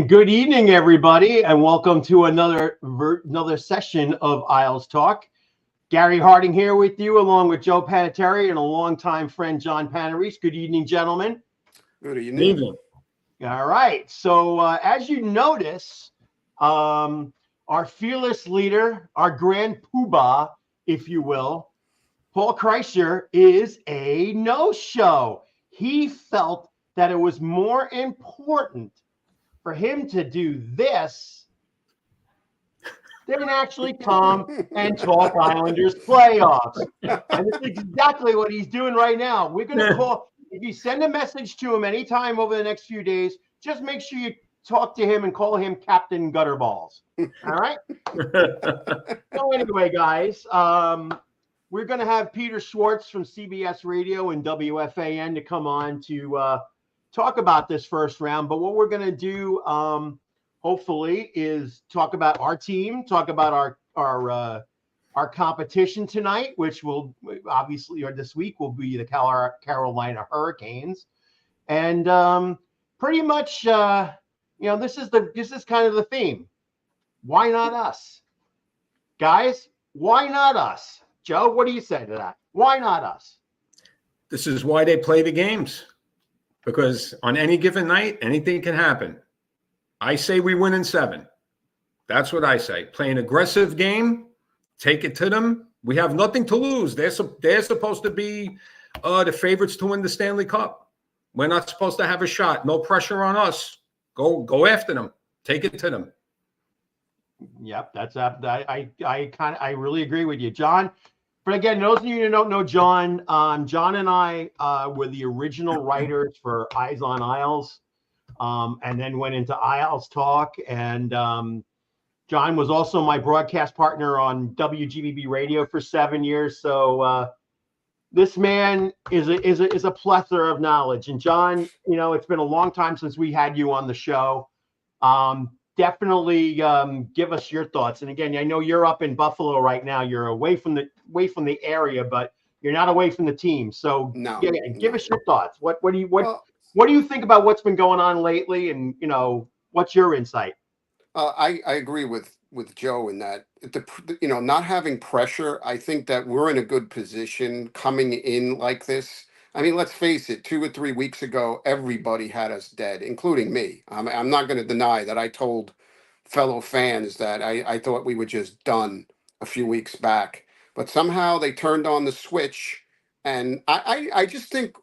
And good evening, everybody, and welcome to another session of Isles Talk. Gary Harding here with you, along with Joe Panarese and a longtime friend, John Panarese. Good evening, gentlemen. Good evening. All right. So, as you notice, our fearless leader, our grand poobah, if you will, Paul Kreischer, is a no-show. He felt that it was more important for him to do this than actually come and talk Islanders playoffs. And it's exactly what he's doing right now. We're going to call, if you send a message to him anytime over the next few days, just make sure you talk to him and call him Captain Gutterballs. All right? So anyway, guys, we're going to have Peter Schwartz from CBS Radio and WFAN to come on to talk about this first round. But what we're going to do, hopefully, is talk about our team, talk about our competition tonight, which will obviously, or this week, will be the Carolina Hurricanes, and pretty much, this is kind of the theme. Why not us, guys? Why not us, Joe? What do you say to that? Why not us? This is why they play the games. Because on any given night, anything can happen. I say we win in 7. That's what I say. Play an aggressive game, take it to them. We have nothing to lose. They're supposed to be the favorites to win the Stanley Cup. We're not supposed to have a shot. No pressure on us. Go after them. Take it to them. Yep, that's I really agree with you, John. But again, those of you who don't know John, John and I were the original writers for Eyes on Isles, and then went into Isles Talk. And John was also my broadcast partner on WGBB Radio for 7 years. So this man is a plethora of knowledge. And John, it's been a long time since we had you on the show. Definitely give us your thoughts. And again, I know you're up in Buffalo right now. You're away from the area, but you're not away from the team. So give us your thoughts. What do you think about what's been going on lately? And what's your insight? I agree with Joe in that not having pressure. I think that we're in a good position coming in like this. I mean, let's face it, 2 or 3 weeks ago, everybody had us dead, including me. I'm not going to deny that I told fellow fans that I thought we were just done a few weeks back. But somehow they turned on the switch. And I just think,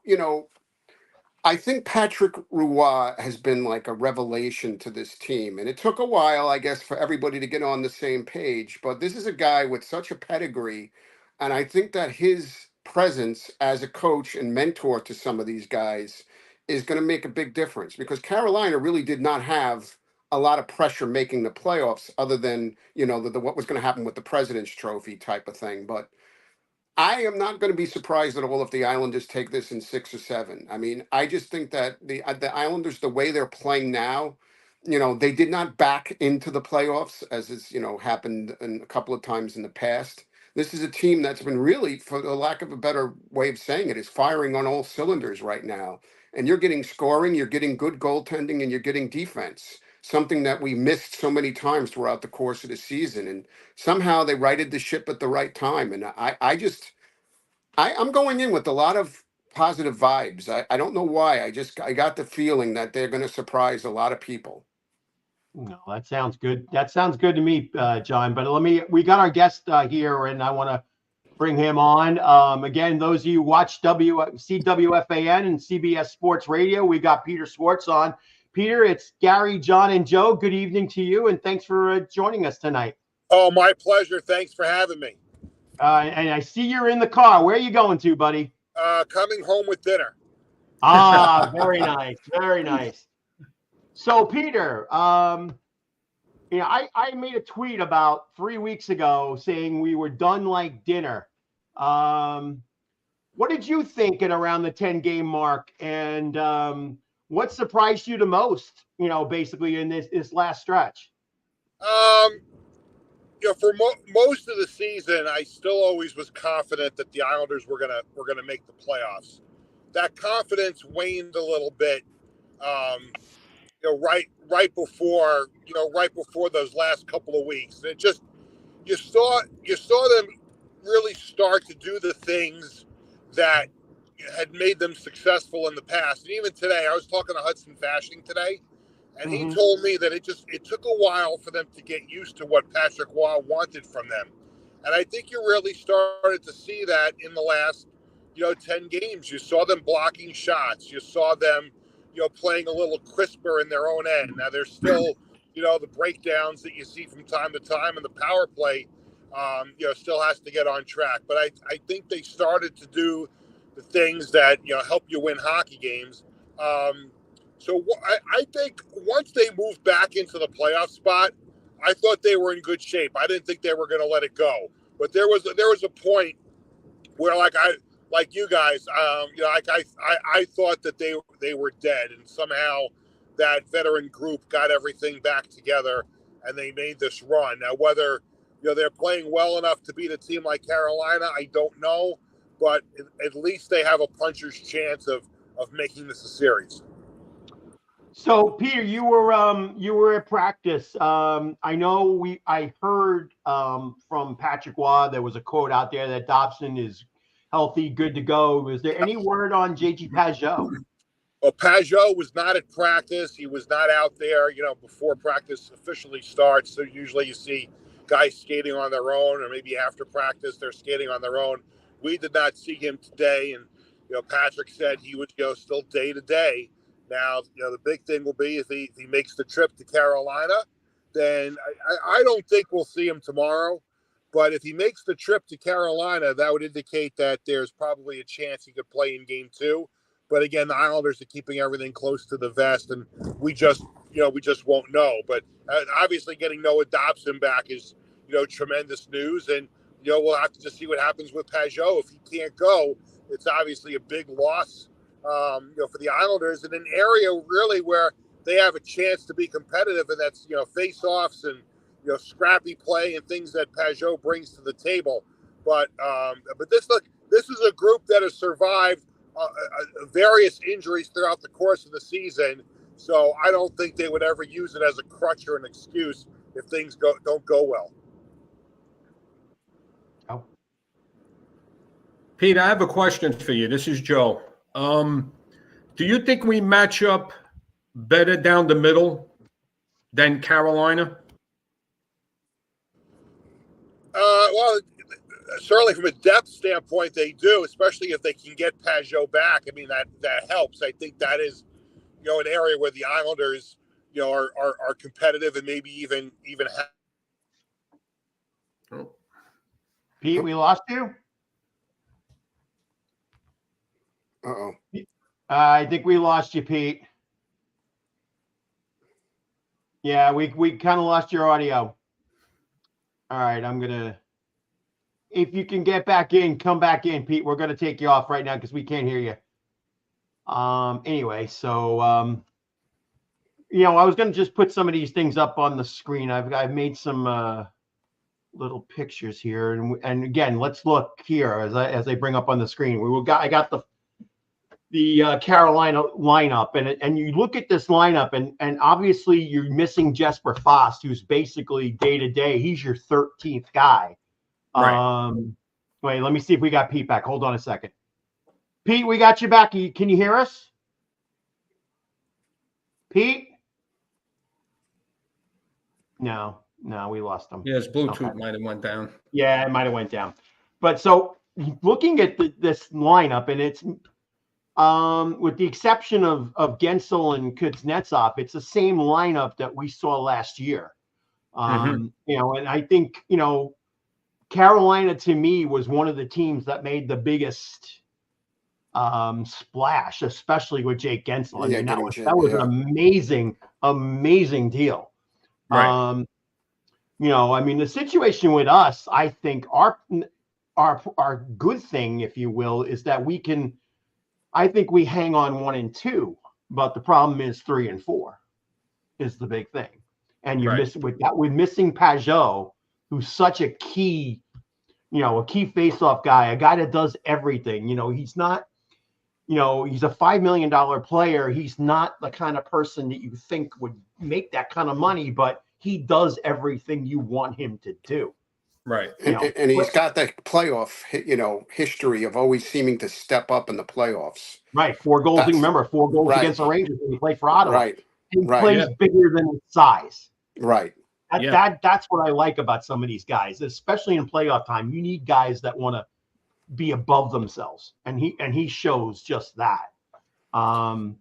I think Patrick Roy has been like a revelation to this team. And it took a while, I guess, for everybody to get on the same page. But this is a guy with such a pedigree. And I think that his presence as a coach and mentor to some of these guys is going to make a big difference, because Carolina really did not have a lot of pressure making the playoffs other than, what was going to happen with the President's Trophy type of thing. But I am not going to be surprised at all if the Islanders take this in 6 or 7. I mean, I just think that the Islanders, the way they're playing now, they did not back into the playoffs as has, happened a couple of times in the past. This is a team that's been really, for the lack of a better way of saying it, is firing on all cylinders right now. And you're getting scoring, you're getting good goaltending, and you're getting defense, something that we missed so many times throughout the course of the season. And somehow they righted the ship at the right time. And I'm going in with a lot of positive vibes. I don't know why. I got the feeling that they're going to surprise a lot of people. No, that sounds good. That sounds good to me, John. But we got our guest here, and I want to bring him on. Again, those of you who watch CWFAN and CBS Sports Radio, we got Peter Schwartz on. Peter, it's Gary, John, and Joe. Good evening to you, and thanks for joining us tonight. Oh, my pleasure. Thanks for having me. And I see you're in the car. Where are you going to, buddy? Coming home with dinner. Ah, very nice. Very nice. So, Peter, I made a tweet about 3 weeks ago saying we were done like dinner. What did you think at around the 10-game mark? And what surprised you the most, basically in this last stretch? For most of the season, I still always was confident that the Islanders were gonna make the playoffs. That confidence waned a little bit right before those last couple of weeks. And it just you saw them really start to do the things that had made them successful in the past. And even today, I was talking to Hudson Fashing today, and he told me that it took a while for them to get used to what Patrick Waugh wanted from them. And I think you really started to see that in the last 10 games. You saw them blocking shots. You saw them playing a little crisper in their own end. Now there's still the breakdowns that you see from time to time, and the power play still has to get on track. But I think they started to do the things that help you win hockey games. So I think once they moved back into the playoff spot, I thought they were in good shape. I didn't think they were going to let it go. But there was a point where, like you guys, I thought that they were dead, and somehow that veteran group got everything back together, and they made this run. Now, whether they're playing well enough to beat a team like Carolina, I don't know, but at least they have a puncher's chance of making this a series. So, Peter, you were at practice. I know I heard from Patrick Waugh, there was a quote out there that Dobson is healthy, good to go. Was there any word on JG Pageau? Well, Pageau was not at practice. He was not out there, before practice officially starts. So usually you see guys skating on their own, or maybe after practice they're skating on their own. We did not see him today, and Patrick said he would go still day to day. Now, the big thing will be if he makes the trip to Carolina, then I don't think we'll see him tomorrow. But if he makes the trip to Carolina, that would indicate that there's probably a chance he could play in game 2. But again, the Islanders are keeping everything close to the vest, and we just won't know. But obviously, getting Noah Dobson back is tremendous news, and we'll have to just see what happens with Pageau. If he can't go, it's obviously a big loss, for the Islanders in an area really where they have a chance to be competitive, and that's face-offs and scrappy play and things that Pageau brings to the table. But this is a group that has survived various injuries throughout the course of the season. So I don't think they would ever use it as a crutch or an excuse if things don't go well. Oh. Pete, I have a question for you. This is Joe. Do you think we match up better down the middle than Carolina? Well, certainly from a depth standpoint, they do, especially if they can get Pageau back. I mean, that helps. I think that is, an area where the Islanders, are competitive and maybe even have. Pete, we lost you. Uh-oh. I think we lost you, Pete. Yeah, we kind of lost your audio. All right, if you can get back in, come back in, Pete. We're going to take you off right now because we can't hear you. Anyway, so, I was going to just put some of these things up on the screen. I've made some little pictures here. And again, let's look here as I bring up on the screen. I got the Carolina lineup, and you look at this lineup, and obviously you're missing Jesper Fast, who's basically day to day. He's your 13th guy. Right. Wait, let me see if we got Pete back. Hold on a second. Pete, we got you back. Can you hear us? Pete? No, we lost him. Yeah, his Bluetooth might have went down. Yeah, it might have went down. But so looking at this lineup, and it's with the exception of Gensel and Kuznetsov, it's the same lineup that we saw last year. And I think, Carolina to me was one of the teams that made the biggest splash, especially with Jake Gensel. I mean, that was an amazing deal. Right. I mean, the situation with us, I think our good thing, if you will, is that I think we hang on 1 and 2, but the problem is 3 and 4 is the big thing. And you miss with missing Pageau, who's such a key face-off guy, a guy that does everything. He's not, he's a $5 million player. He's not the kind of person that you think would make that kind of money, but he does everything you want him to do. Right. And he's got that playoff, history of always seeming to step up in the playoffs. Right. 4 goals. Remember, 4 goals right. against the Rangers when he played for Ottawa. Right. He Right. plays bigger than his size. Right. That's what I like about some of these guys, especially in playoff time. You need guys that want to be above themselves, and he shows just that. But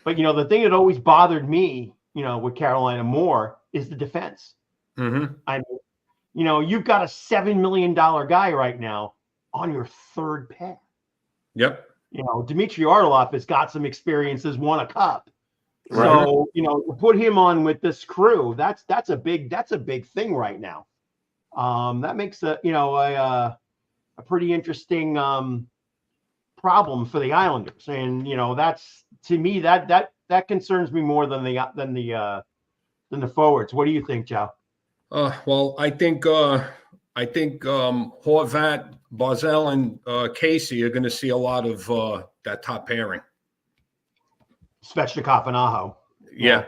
the thing that always bothered me, with Carolina more is the defense. Mm-hmm. I mean, you've got a $7 million guy right now on your third pair. Yep. Dmitry Orlov has got some experiences, won a cup. Right. So, put him on with this crew. That's a big thing right now. That makes a pretty interesting problem for the Islanders. And, that's, to me, that concerns me more than the forwards. What do you think, Joe? Well, I think Horvat, Barzal, and Casey are going to see a lot of that top pairing. Svechnikov and Aho. Yeah.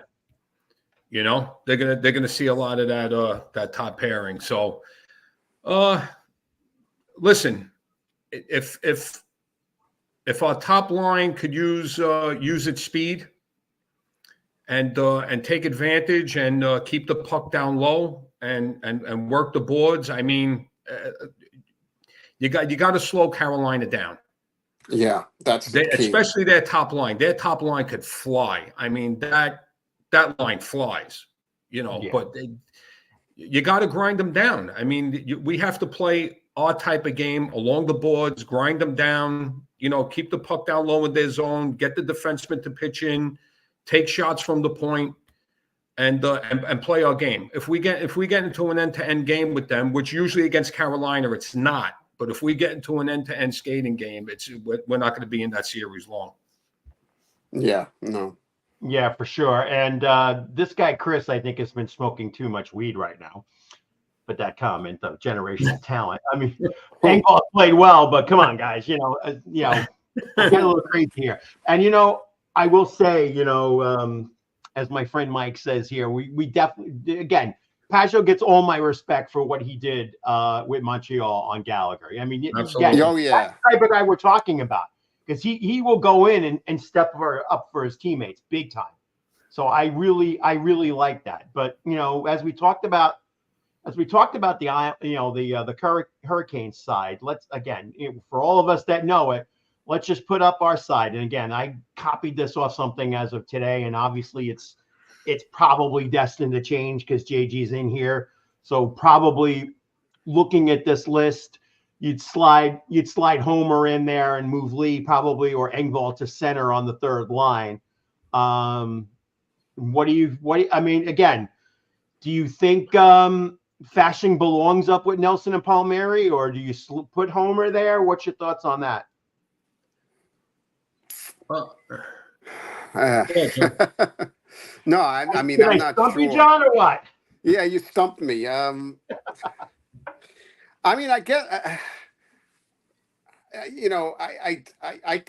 They're gonna see a lot of that top pairing. So, listen, if our top line could use its speed and take advantage and keep the puck down low and work the boards, I mean, you got to slow Carolina down. Yeah, that's the key. Especially their top line. Their top line could fly. I mean, that line flies, but you got to grind them down. I mean, we have to play our type of game along the boards, grind them down, keep the puck down low in their zone, get the defenseman to pitch in, take shots from the point, and play our game. If we get into an end-to-end game with them, which usually against Carolina it's not, but if we get into an end-to-end skating game, we're not going to be in that series long. Yeah, no. Yeah, for sure. And this guy, Chris, I think has been smoking too much weed right now. But that comment of generational talent. I mean, Engvall played well, but come on, guys. Get a little crazy here. And, I will say, as my friend Mike says here, we definitely, again, Pajot gets all my respect for what he did with Montreal on Gallagher. I mean, absolutely. Oh, yeah. That's the type of guy we're talking about, because he will go in and step up for his teammates big time. So I really like that. But as we talked about the Hurricanes side, let's again, for all of us that know it, let's just put up our side. And again, I copied this off something as of today, and obviously it's probably destined to change because JG's in here. So probably looking at this list, you'd slide Homer in there and move Lee probably, or Engvall to center on the third line. I mean, again, do you think Fasching belongs up with Nelson and Palmieri, or do you put Homer there? What's your thoughts on that? No, I mean, Did I'm I not stump sure. you, John, or what? Yeah, you stumped me. I mean, I get,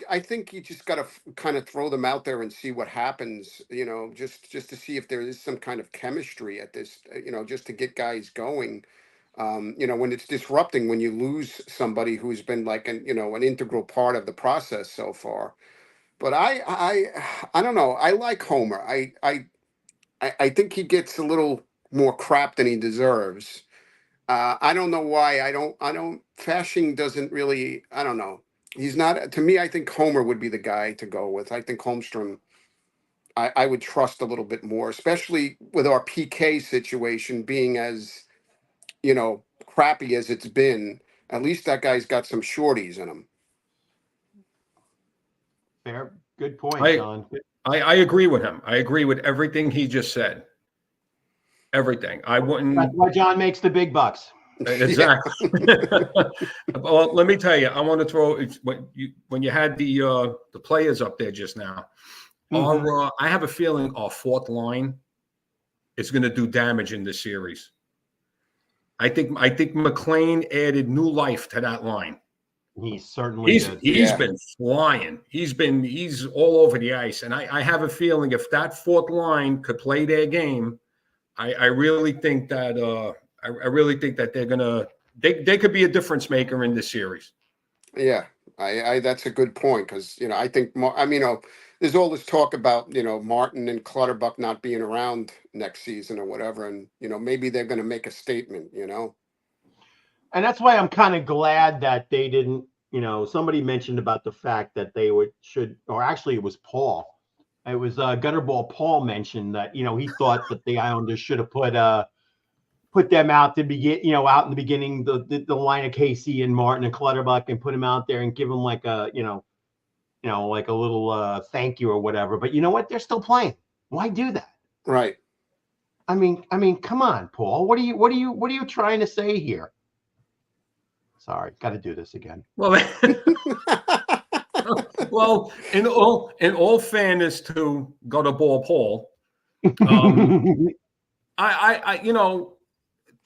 I think you just got to kind of throw them out there and see what happens. Just to see if there is some kind of chemistry at this. Just to get guys going. When it's disrupting, when you lose somebody who's been like an integral part of the process so far. But I don't know. I like Homer. I think he gets a little more crap than he deserves. I don't know why. Fasching doesn't really. I don't know. He's not. To me, I think Homer would be the guy to go with. I think Holmstrom. I would trust a little bit more, especially with our PK situation being as, crappy as it's been. At least that guy's got some shorties in him. Fair, good point, John. I agree with him. I agree with everything he just said. Everything. I wouldn't. That's why John makes the big bucks. Exactly. Well, let me tell you. I want to throw when you had the players up there just now. Mm-hmm. I have a feeling our fourth line is going to do damage in this series. I think McLean added new life to that line. He certainly did. He's been flying. He's all over the ice. And I have a feeling if that fourth line could play their game, I really think that they're gonna they could be a difference maker in this series. Yeah, I that's a good point because I think there's all this talk about Martin and Clutterbuck not being around next season or whatever, and maybe they're going to make a statement. And that's why I'm kind of glad that they didn't. Somebody mentioned about the fact that they or actually it was Paul. It was Gutterball Paul mentioned that he thought that the Islanders should have put them out to begin, out in the beginning, the line of Casey and Martin and Clutterbuck, and put them out there and give them like a like a little thank you or whatever. But you know what? They're still playing. Why do that? Right. I mean, come on, Paul. What are you trying to say here? Sorry, got to do this again. Well, well, in all fairness to Gutterball Paul, I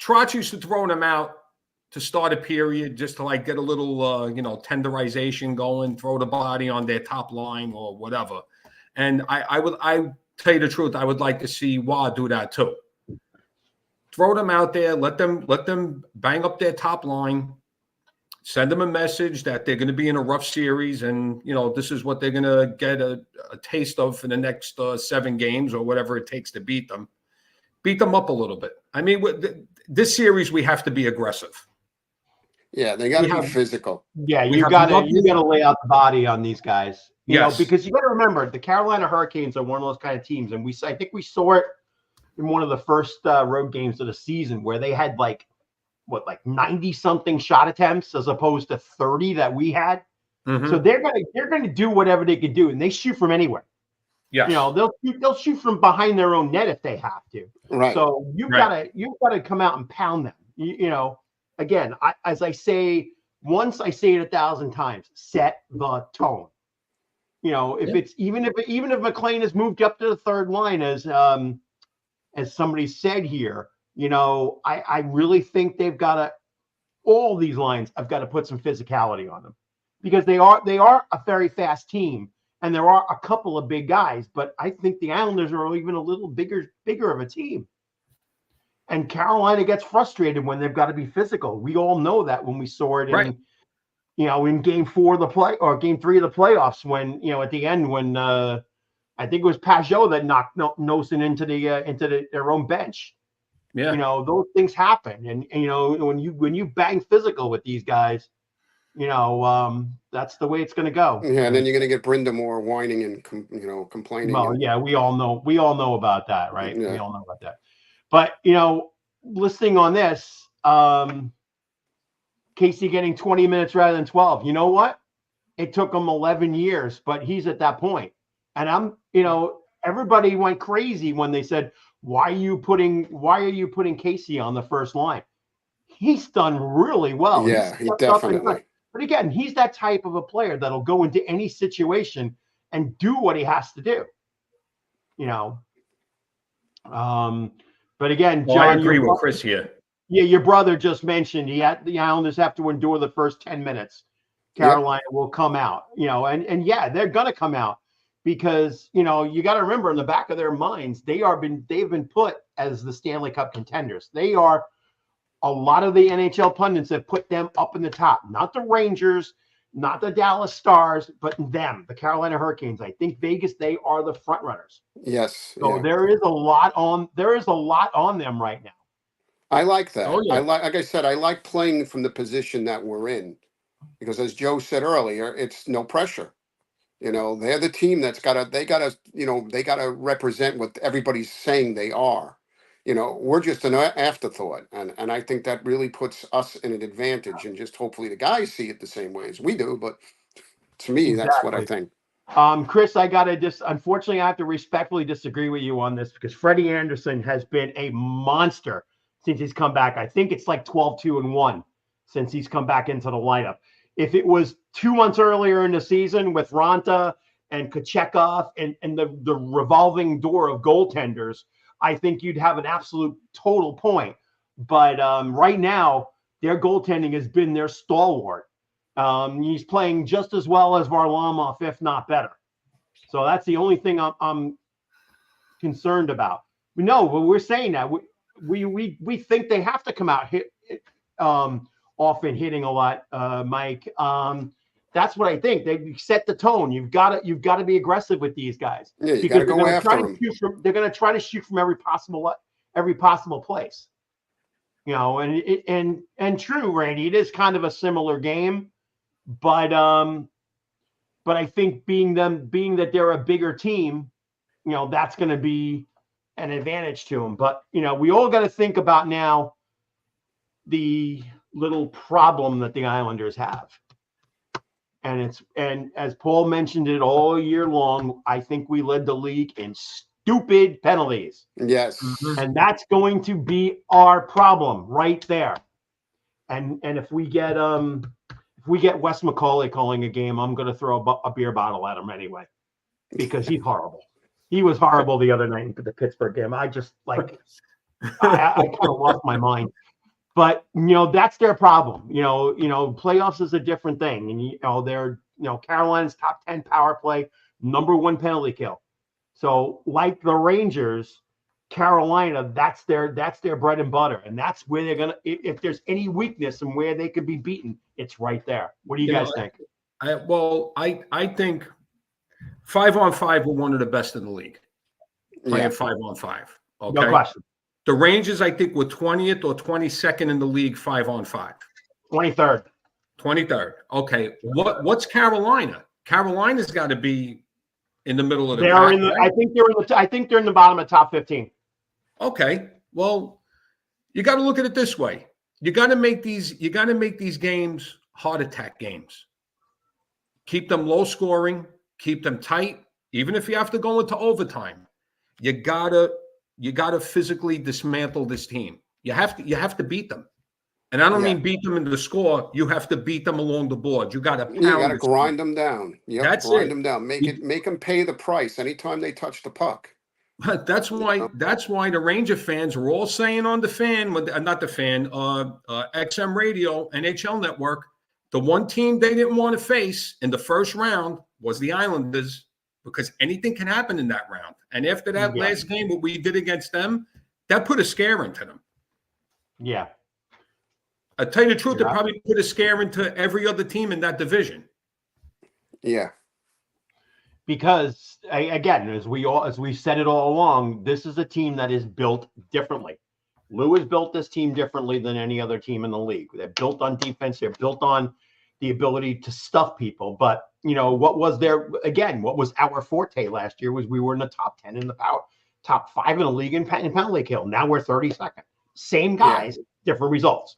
Trotz used to throw them out to start a period just to like get a little tenderization going, throw the body on their top line or whatever. And I tell you the truth, I would like to see Wah do that too. Throw them out there, let them bang up their top line, send them a message that they're going to be in a rough series, and this is what they're going to get a taste of for the next 7 games or whatever it takes to beat them. Beat them up a little bit. I mean, this series we have to be aggressive. Yeah, they got to be physical. Yeah, you got to lay out the body on these guys. You know, because you got to remember the Carolina Hurricanes are one of those kind of teams, and I think we saw it in one of the first road games of the season where they had like 90-something shot attempts as opposed to 30 that we had. Mm-hmm. So they're gonna do whatever they can do, and they shoot from anywhere. Yeah, they'll shoot from behind their own net if they have to. Right. So you've gotta come out and pound them. Again, as I say, once I say it 1,000 times, set the tone. If it's even if McLean has moved up to the third line, as somebody said here, I really think they've got to. All these lines have got to put some physicality on them because they are a very fast team. And there are a couple of big guys, but I think the Islanders are even a little bigger of a team. And Carolina gets frustrated when they've got to be physical. We all know that when we saw it in game 4 of the play or game 3 of the playoffs, when at the end when I think it was Pajot that knocked Nosen into their own bench. Yeah, those things happen, and when you bang physical with these guys. That's the way it's going to go. Yeah, and then you're going to get Brenda Moore whining and complaining. Well, yeah, we all know about that, right? Yeah. We all know about that. But listening on this, Casey getting 20 minutes rather than 12. You know what? It took him 11 years, but he's at that point. And everybody went crazy when they said, "Why are you putting Casey on the first line?" He's done really well. Yeah, he definitely. But again, he's that type of a player that'll go into any situation and do what he has to do. But again, John, I agree with Chris here. Yeah, your brother just mentioned the Islanders have to endure the first 10 minutes. Carolina will come out, and yeah, they're gonna come out because you got to remember in the back of their minds they've been put as the Stanley Cup contenders. They are. A lot of the NHL pundits have put them up in the top, not the Rangers, not the Dallas Stars, but them, the Carolina Hurricanes. I think Vegas, they are the front runners. Yes. So there is a lot on them right now. I like that. Oh, yeah. Like I said, I like playing from the position that we're in because as Joe said earlier, it's no pressure. They're the team they gotta represent what everybody's saying they are. We're just an afterthought. And I think that really puts us in an advantage. And just hopefully the guys see it the same way as we do. But to me, that's what I think. Chris, unfortunately, I have to respectfully disagree with you on this because Freddie Anderson has been a monster since he's come back. I think it's like 12-2-1 since he's come back into the lineup. If it was 2 months earlier in the season with Ranta and Kochekov and the revolving door of goaltenders, I think you'd have an absolute total point. But right now, their goaltending has been their stalwart. He's playing just as well as Varlamov, if not better. So that's the only thing I'm concerned about. No, but we're saying that we think they have to come out often hitting a lot, Mike. That's what I think. They set the tone. You've got to be aggressive with these guys. Yeah, you got to go after them. They're going to try to shoot from every possible place. You know, and true, Randy, it is kind of a similar game, but I think being that they're a bigger team, you know, that's going to be an advantage to them. But, you know, we all got to think about now the little problem that the Islanders have. And as Paul mentioned it all year long, I think we led the league in stupid penalties. Yes. And that's going to be our problem right there. And if we get Wes McCauley calling a game, I'm going to throw a beer bottle at him anyway, because he's horrible. He was horrible the other night in the Pittsburgh game. I just I kind of lost my mind. But you know, that's their problem. You know, playoffs is a different thing. And they're Carolina's top 10 power play, #1 penalty kill. So like the Rangers, Carolina, that's their bread and butter, and that's where they're gonna. If there's any weakness and where they could be beaten, it's right there. What do you guys think? I think 5-on-5 were one of the best in the league. Playing 5-on-5. Okay. No question. The Rangers, I think, were 20th or 22nd in the league 5-on-5. 23rd. 23rd. Okay. What's Carolina? Carolina's got to be in the middle of the pack, right? I think they're in the bottom of top 15. Okay. Well, you got to look at it this way. You got to make these games heart attack games. Keep them low scoring, keep them tight, even if you have to go into overtime. You gotta physically dismantle this team. You have to beat them. And I don't mean beat them in the score. You have to beat them along the board. You got to grind them down. That's grind them down. Make them pay the price anytime they touch the puck. But that's why the Ranger fans were all saying on the fan, not the fan, XM Radio, NHL Network, the one team they didn't want to face in the first round was the Islanders, because anything can happen in that round. And after that last game, what we did against them, that put a scare into them. Yeah. I tell you the truth, it probably put a scare into every other team in that division. Yeah. Because again, as we said it all along, this is a team that is built differently. Lou has built this team differently than any other team in the league. They're built on defense. They're built on the ability to stuff people. But what was our forte last year was we were in the top 10 in the top 5 in the league in penalty kill. Now we're 32nd. Same guys, different results.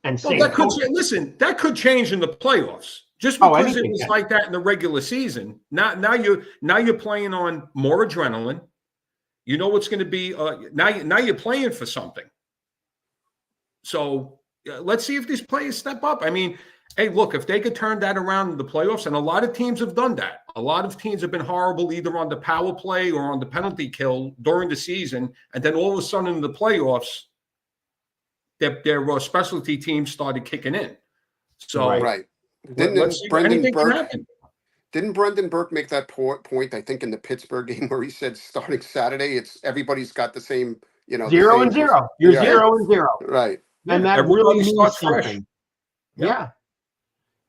And same. That could change in the playoffs. Just because it was like that in the regular season. Now you're playing on more adrenaline. You know what's going to be. Now you're playing for something. So let's see if these players step up. I mean, hey, look, if they could turn that around in the playoffs, and a lot of teams have done that. A lot of teams have been horrible either on the power play or on the penalty kill during the season, and then all of a sudden in the playoffs, their specialty teams started kicking in. So right. Didn't Brendan Burke make that point, I think, in the Pittsburgh game where he said starting Saturday, everybody's got the same, 0 and 0. You're 0 and 0. Right. And that really means something. Yeah.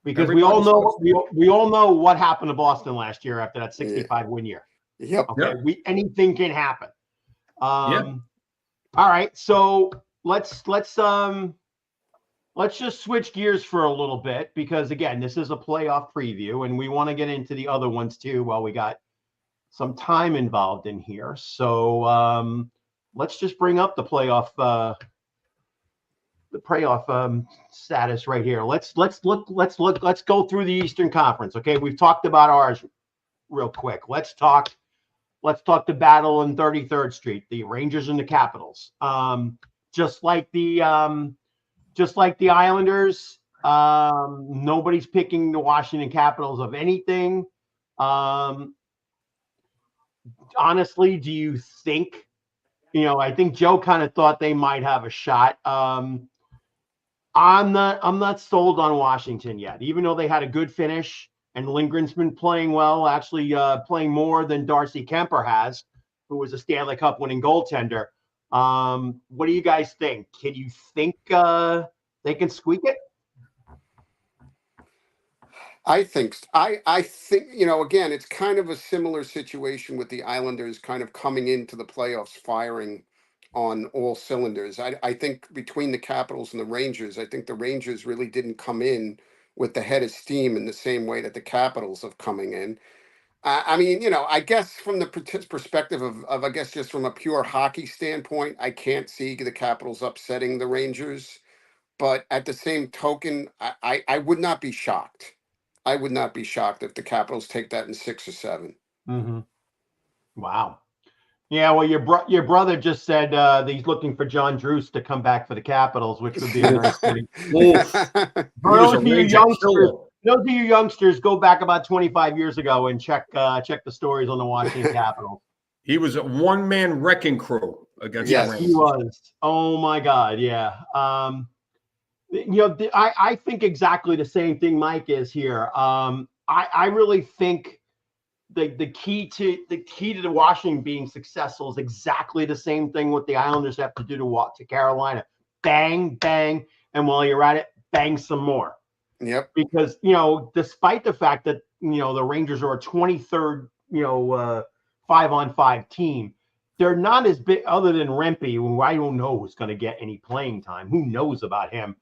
Because we all know what happened to Boston last year after that 65 win year. Yep. Okay. Anything can happen. All right. So let's just switch gears for a little bit, because again, this is a playoff preview and we want to get into the other ones too while we got some time involved in here. So let's just bring up the playoff status right here. Let's go through the Eastern Conference. Okay, we've talked about ours real quick. Let's talk the battle in 33rd Street, the Rangers and the Capitals. Just like the Islanders, nobody's picking the Washington Capitals of anything. Honestly, do you think, I think Joe kind of thought they might have a shot. I'm not sold on Washington yet, even though they had a good finish and Lindgren's been playing well, actually playing more than Darcy Kemper has, who was a Stanley Cup winning goaltender. What do you guys think? Can you think they can squeak it? I think I think, again, it's kind of a similar situation with the Islanders kind of coming into the playoffs firing on all cylinders. I think between the Capitals and the Rangers, I think the Rangers really didn't come in with the head of steam in the same way that the Capitals have coming in. I mean, I guess from the perspective of, I guess, just from a pure hockey standpoint, I can't see the Capitals upsetting the Rangers. But at the same token, I would not be shocked. I would not be shocked if the Capitals take that in 6 or 7. Mm-hmm. Wow. Yeah, well, your brother just said that he's looking for John Druce to come back for the Capitals, which would be a nice thing. For those of you youngsters, go back about 25 years ago and check the stories on the Washington Capitals. He was a one-man wrecking crew against Yes, the Rangers. He was. Oh my God, yeah. I think exactly the same thing Mike is here. I really think the key to the Washington being successful is exactly the same thing what the Islanders have to do to Carolina. Bang, bang, and while you're at it, bang some more. Yep. Because despite the fact that the Rangers are a 23rd 5-on-5 team, they're not as big other than Rempe, who I don't know is going to get any playing time. Who knows about him?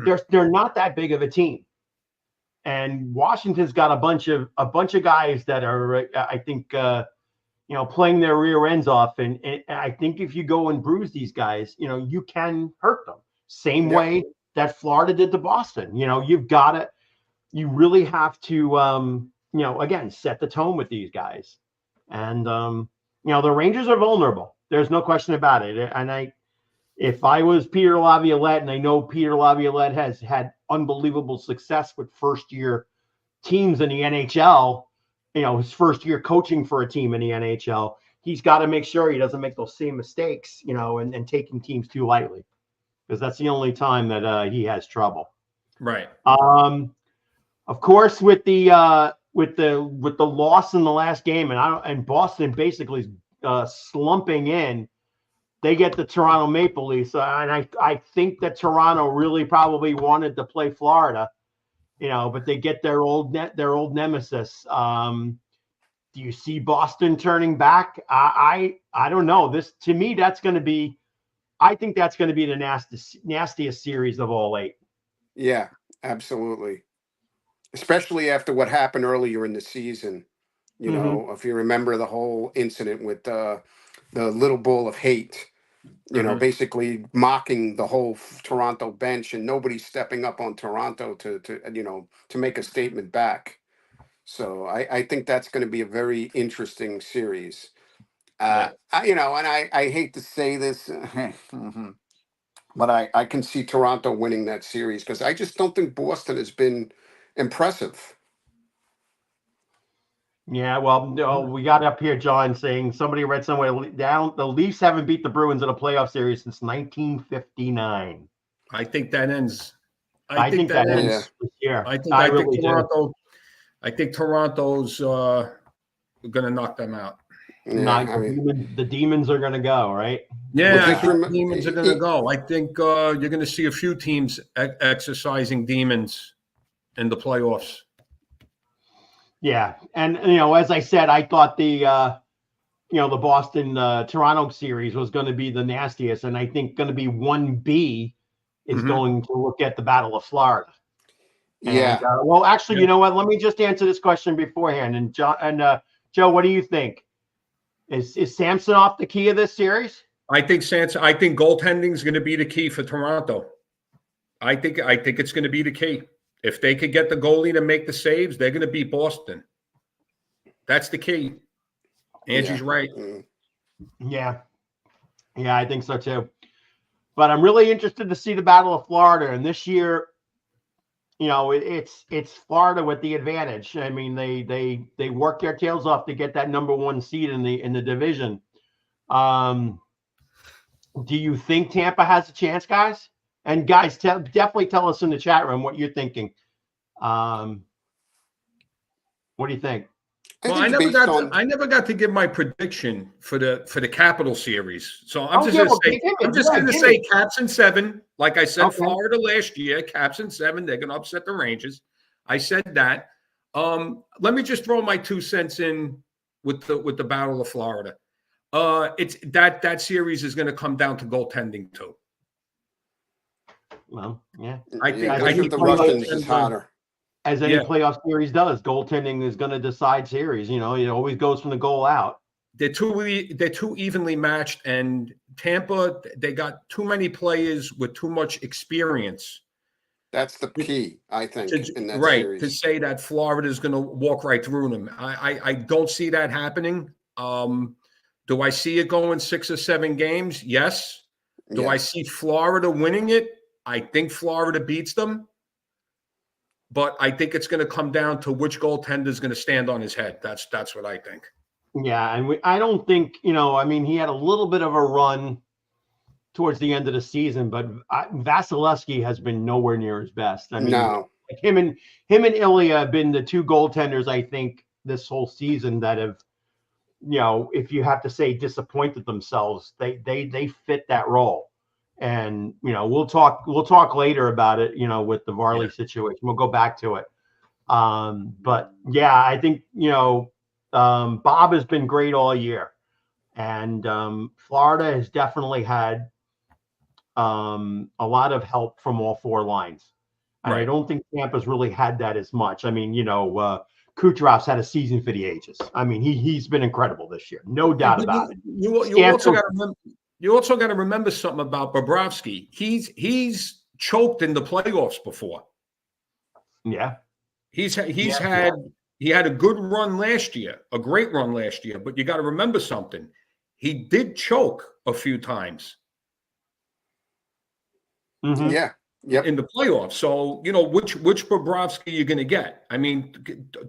They're not that big of a team. And Washington's got a bunch of guys that are, I think, playing their rear ends off. And I think if you go and bruise these guys, you can hurt them. Same way that Florida did to Boston. You really have to, again, set the tone with these guys. And, the Rangers are vulnerable. There's no question about it. And if I was Peter Laviolette, and I know Peter Laviolette has had unbelievable success with first-year teams in the NHL, his first year coaching for a team in the NHL, he's got to make sure he doesn't make those same mistakes, and taking teams too lightly, because that's the only time that he has trouble. Right. Of course, with the loss in the last game, and Boston basically slumping in, they get the Toronto Maple Leafs, and I think that Toronto really probably wanted to play Florida, but they get their old nemesis. Do you see Boston turning back? I don't know. To me, I think that's going to be the nastiest series of all 8. Yeah, absolutely. Especially after what happened earlier in the season. If you remember the whole incident with the little ball of hate. Basically mocking the whole Toronto bench, and nobody stepping up on Toronto to make a statement back. So I think that's going to be a very interesting series. Yeah. I hate to say this, but I can see Toronto winning that series because I just don't think Boston has been impressive. Yeah, well, no, we got up here, John, saying somebody read somewhere down the Leafs haven't beat the Bruins in a playoff series since 1959. I think that ends. I think that ends this year. I think really Toronto. Do. I think Toronto's going to knock them out. Yeah, the demons are going to go, right? Yeah, I think the demons are going to go. I think you're going to see a few teams exercising demons in the playoffs. Yeah, and as I said, I thought the Boston Toronto series was going to be the nastiest, and I think going to be 1B is going to look at the Battle of Florida. Yeah. And, well, actually, you know what? Let me just answer this question beforehand. And Joe, what do you think? Is Samsonov the key of this series? I think goaltending is going to be the key for Toronto. I think it's going to be the key. If they could get the goalie to make the saves, they're going to beat Boston. That's the key. Angie's right. Yeah, I think so too. But I'm really interested to see the Battle of Florida. And this year, it's Florida with the advantage. I mean, they work their tails off to get that number 1 seed in the division. Do you think Tampa has a chance, guys? And guys, definitely tell us in the chat room what you're thinking. What do you think? Well, I think based on I never got to give my prediction for the Capital Series. So Oh, yeah, well, give him it. I'm just Yeah, gonna give say it. Caps in 7. Like I said, Okay. Florida last year, Caps in 7, they're gonna upset the Rangers. I said that. Let me just throw my 2 cents in with the Battle of Florida. It's that series is gonna come down to goaltending too. Well, yeah. I yeah, think the Russians is hotter. As any Yeah. playoff series does, goaltending is going to decide series. You know, it always goes from the goal out. They're too evenly matched, and Tampa, they got too many players with too much experience. That's the key, I think, in that Right, series. to say that Florida is going to walk right through them. I don't see that happening. Do I see it going 6 or 7 games? Yes. Do I see Florida winning it? I think Florida beats them. But I think it's going to come down to which goaltender is going to stand on his head. That's what I think. Yeah, and I don't think, I mean, he had a little bit of a run towards the end of the season, but Vasilevsky has been nowhere near his best. I mean, like him and Ilya have been the 2 goaltenders, I think, this whole season that have, if you have to say disappointed themselves, they fit that role. And we'll talk later about it, with the Varley situation. We'll go back to it. But yeah, I think Bob has been great all year, and Florida has definitely had a lot of help from all 4 lines. And I don't think Tampa's really had that as much. I mean, Kucherov's had a season for the ages. I mean, he's been incredible this year, no doubt about it. You also got to remember something about Bobrovsky. He's choked in the playoffs before. Yeah. He had a good run last year, a great run last year, but you got to remember something. He did choke a few times. Mm-hmm. Yeah. Yep. In the playoffs. So, which Bobrovsky you're going to get. I mean,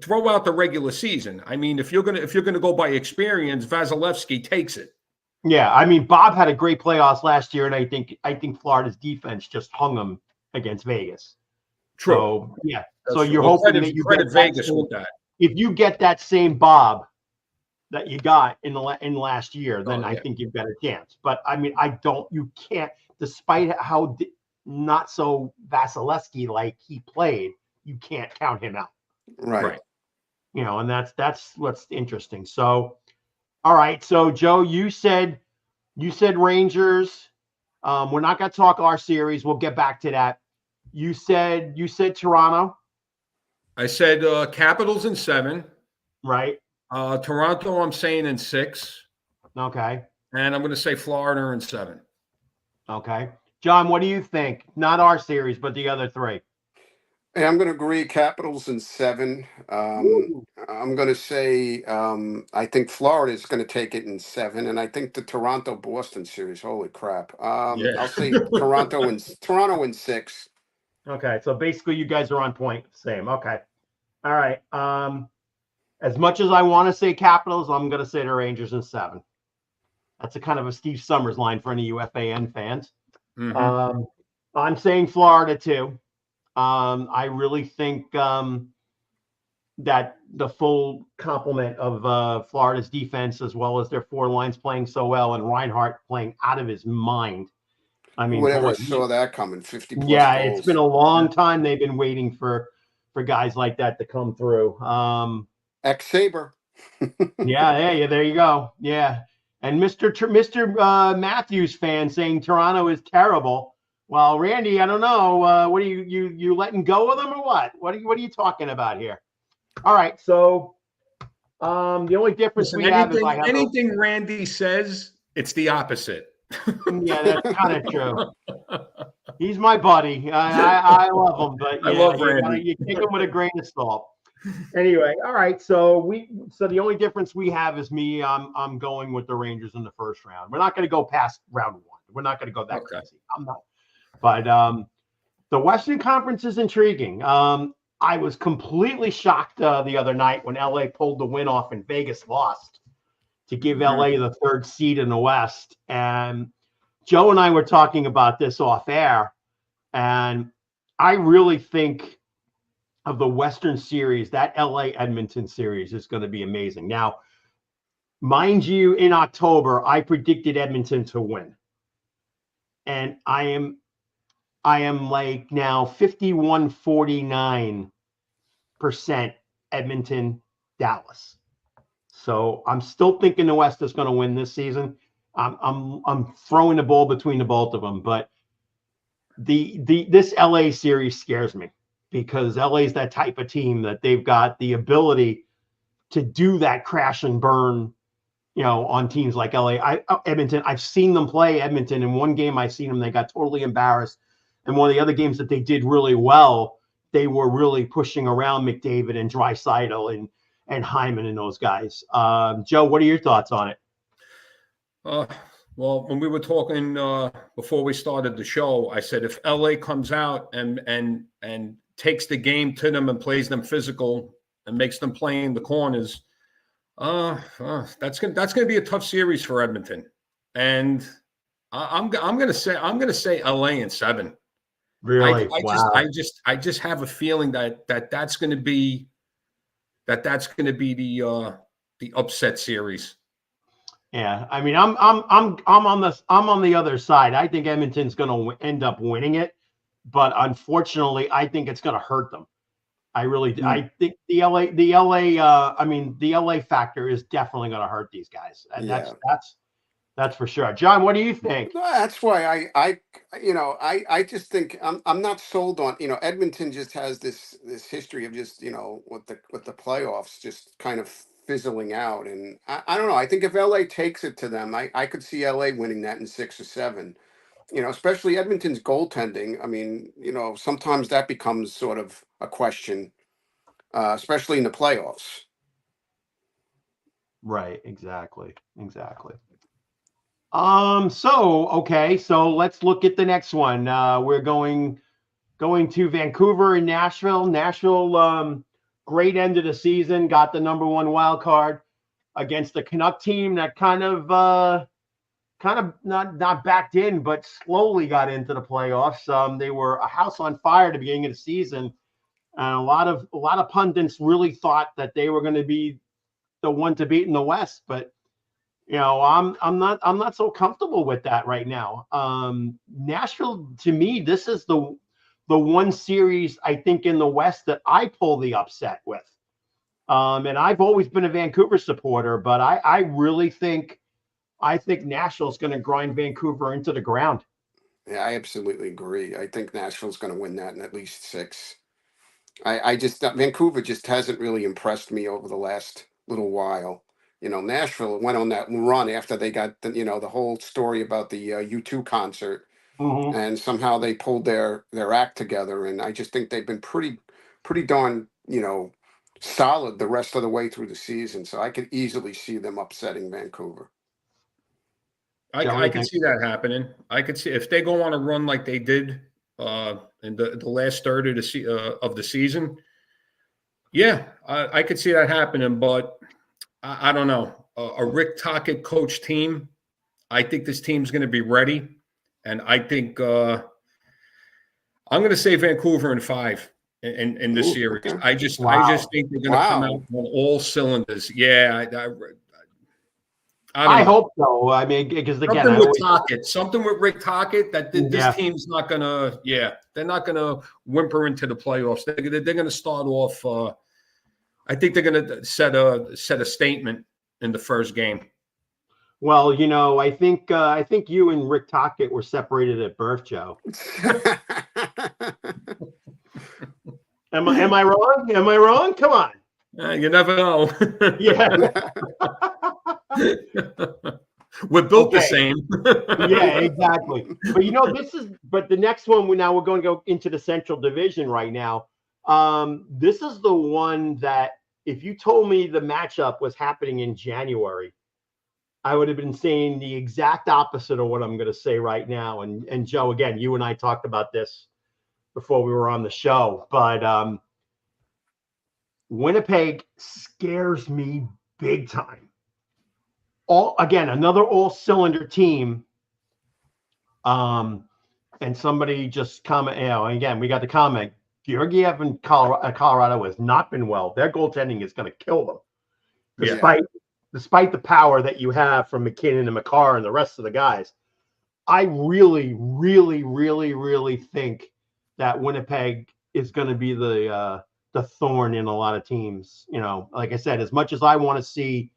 throw out the regular season. I mean, if you're going to go by experience, Vasilevsky takes it. Yeah, I mean, Bob had a great playoffs last year, and I think Florida's defense just hung them against Vegas. True. So yeah. That's so you're true. hoping that you get Vegas with that. If you get that same Bob that you got in last year, then I think you've got a chance. But I mean, you can't, despite how not so Vasilevsky like he played, you can't count him out. Right. And that's what's interesting. So. All right, so Joe, you said Rangers. We're not going to talk our series. We'll get back to that. You said Toronto. I said Capitals in 7. Right. Toronto, I'm saying in 6. Okay. And I'm going to say Florida in 7. Okay. John, what do you think? Not our series, but the other 3. Hey, I'm going to agree. Capitals in 7. I'm going to say I think Florida is going to take it in 7, and I think the Toronto-Boston series. Holy crap! I'll say Toronto in 6. Okay, so basically, you guys are on point. Same. Okay. All right. As much as I want to say Capitals, I'm going to say the Rangers in 7. That's a kind of a Steve Summers line for any UFAN fans. Mm-hmm. I'm saying Florida too. I really think that the full complement of Florida's defense, as well as their 4 lines playing so well, and Reinhart playing out of his mind. I mean, whoever saw that coming, 50 plus yeah, goals. It's been a long time they've been waiting for guys like that to come through. Ex-Sabre. Yeah, there you go. Yeah, and Mr. Matthews fan saying Toronto is terrible. Well, Randy, I don't know. What are you letting go of them or what? What are you talking about here? All right, so the only difference we have is anything Randy says, it's the opposite. Yeah, that's kind of true. He's my buddy. I love him, but I love Randy. You take him with a grain of salt. Anyway, all right. So the only difference we have is me. I'm going with the Rangers in the first round. We're not going to go past round 1. We're not going to go that crazy. I'm not. But the Western Conference is intriguing. I was completely shocked the other night when LA pulled the win off and Vegas lost to give LA the 3rd seed in the West. And Joe and I were talking about this off air. And I really think of the Western Series, that LA Edmonton series is going to be amazing. Now, mind you, in October, I predicted Edmonton to win. And I am like now 51-49% Edmonton, Dallas. So I'm still thinking the West is going to win this season. I'm throwing the ball between the both of them, but this LA series scares me because LA is that type of team that they've got the ability to do that crash and burn, on teams like Edmonton. I've seen them play Edmonton. In one game I've seen them, they got totally embarrassed. And one of the other games that they did really well, they were really pushing around McDavid and Draisaitl and Hyman and those guys. Joe, what are your thoughts on it? Well, when we were talking before we started the show, I said if LA comes out and takes the game to them and plays them physical and makes them play in the corners, that's gonna be a tough series for Edmonton. And I'm gonna say LA in 7. Really? Wow. I just have a feeling that's gonna be the upset series. Yeah, I mean, I'm on the other side. I think Edmonton's going to end up winning it, but unfortunately, I think it's going to hurt them. I really do. I think the LA factor is definitely going to hurt these guys, and that's for sure. John, what do you think? That's why I just think I'm not sold on, Edmonton just has this history of just, with the playoffs just kind of fizzling out. And I don't know. I think if LA takes it to them, I could see LA winning that in 6 or 7, especially Edmonton's goaltending. I mean, sometimes that becomes sort of a question, especially in the playoffs. Right. Exactly. So let's look at the next one. We're going to Vancouver and Nashville. Nashville, great end of the season, got the number 1 wild card against the Canuck team that kind of not backed in, but slowly got into the playoffs. They were a house on fire at the beginning of the season, and a lot of pundits really thought that they were going to be the one to beat in the West, but I'm not so comfortable with that right now. Nashville, to me, this is the one series I think in the West that I pull the upset with. And I've always been a Vancouver supporter, but I really think Nashville's going to grind Vancouver into the ground. Yeah, I absolutely agree. I think Nashville's going to win that in at least 6. I just Vancouver just hasn't really impressed me over the last little while. Nashville went on that run after they got the whole story about the U2 concert, and somehow they pulled their act together. And I just think they've been pretty darn solid the rest of the way through the season. So I could easily see them upsetting Vancouver. I could see that happening. I could see if they go on a run like they did in the last third of the season. Yeah, I could see that happening, but I don't know. A Rick Tocchet coach team, I think this team's going to be ready, and I think I'm going to say Vancouver in 5 in this series. Okay. I just think they're going to come out on all cylinders. Yeah, I hope so. I mean, because again, something with Rick Tocchet that this team's not going to. Yeah, they're not going to whimper into the playoffs. They're going to start off. I think they're going to set a statement in the first game. Well, I think you and Rick Tocchet were separated at birth, Joe. Am I wrong? Am I wrong? Come on. You never know. Yeah. We're built the same. Yeah, exactly. But the next one, we're going to go into the Central Division right now. This is the one that if you told me the matchup was happening in January, I would have been saying the exact opposite of what I'm going to say right now. And Joe, again, you and I talked about this before we were on the show, but Winnipeg scares me big time. Another all-cylinder team. and somebody just comment, and again, we got the comment, Georgiev and Colorado has not been well. Their goaltending is going to kill them. Despite the power that you have from McKinnon and Makar and the rest of the guys. I really, really, really, really think that Winnipeg is going to be the thorn in a lot of teams. Like I said, as much as I want to see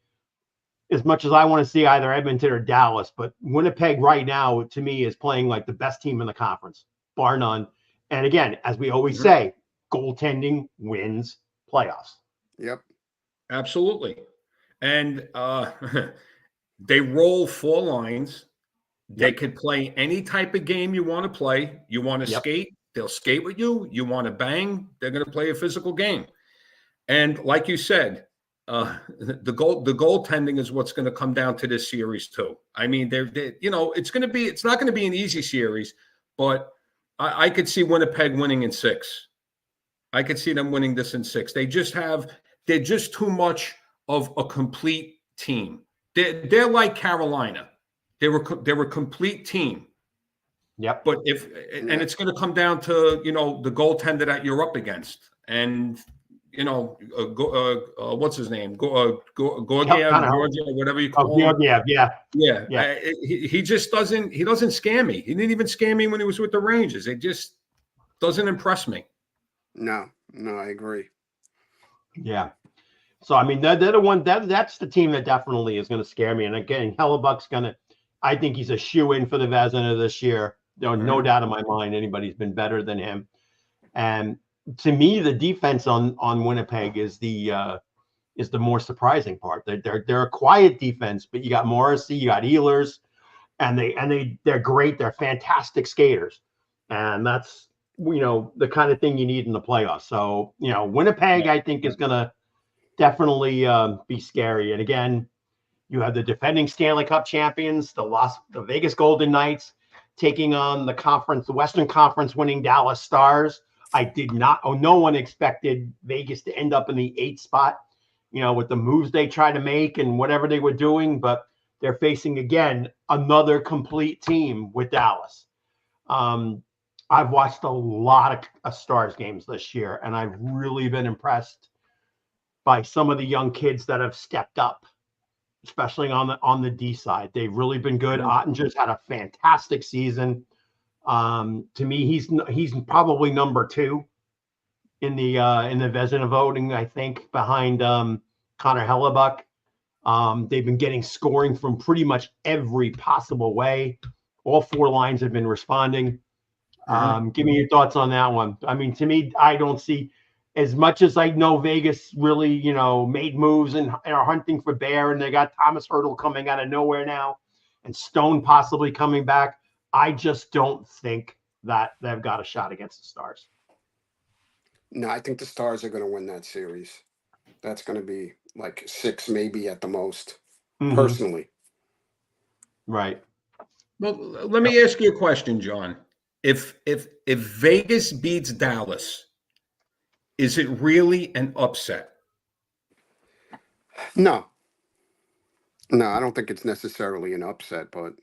either Edmonton or Dallas, but Winnipeg right now to me is playing like the best team in the conference, bar none. And again, as we always say, goaltending wins playoffs. Yep, absolutely. And they roll 4 lines. They could play any type of game you want to play. You want to skate, they'll skate with you. You want to bang, they're going to play a physical game. And like you said, the goaltending is what's going to come down to this series too. I mean, it's not going to be an easy series, but I could see Winnipeg winning in 6. I could see them winning this in 6. They're just too much of a complete team. They're like Carolina. They were a complete team. Yep. But it's going to come down to, the goaltender that you're up against. And, what's his name? Georgiev, whatever you call him. Yeah. He just doesn't scare me. He didn't even scare me when he was with the Rangers. It just doesn't impress me. No, I agree. Yeah. So, I mean, they're the one that's the team that definitely is going to scare me. And again, Hellebuck's I think he's a shoe-in for the Vezina this year. No doubt in my mind anybody's been better than him. And to me, the defense on Winnipeg is the more surprising part. They're a quiet defense, but you got Morrissey, you got Ehlers, and they're great. They're fantastic skaters, and that's the kind of thing you need in the playoffs. So Winnipeg, I think, is going to definitely be scary. And again, you have the defending Stanley Cup champions, the Vegas Golden Knights, taking on the Western Conference winning Dallas Stars. No one expected Vegas to end up in the 8th spot, with the moves they tried to make and whatever they were doing, but they're facing again another complete team with Dallas. I've watched a lot of Stars games this year, and I've really been impressed by some of the young kids that have stepped up, especially on the D side. They've really been good. Ottinger's had a fantastic season. To me, he's probably number 2 in the Vezina voting, I think, behind Connor Hellebuck. They've been getting scoring from pretty much every possible way. All 4 lines have been responding. Give me your thoughts on that one. I mean, to me, I don't see, as much as I know Vegas really, made moves and are hunting for Bear, and they got Thomas Hertl coming out of nowhere now, and Stone possibly coming back. I just don't think that they've got a shot against the Stars. No, I think the Stars are going to win that series. That's going to be like 6 maybe at the most, personally. Right. Well, let me ask you a question, John. If Vegas beats Dallas, is it really an upset? No, I don't think it's necessarily an upset, but.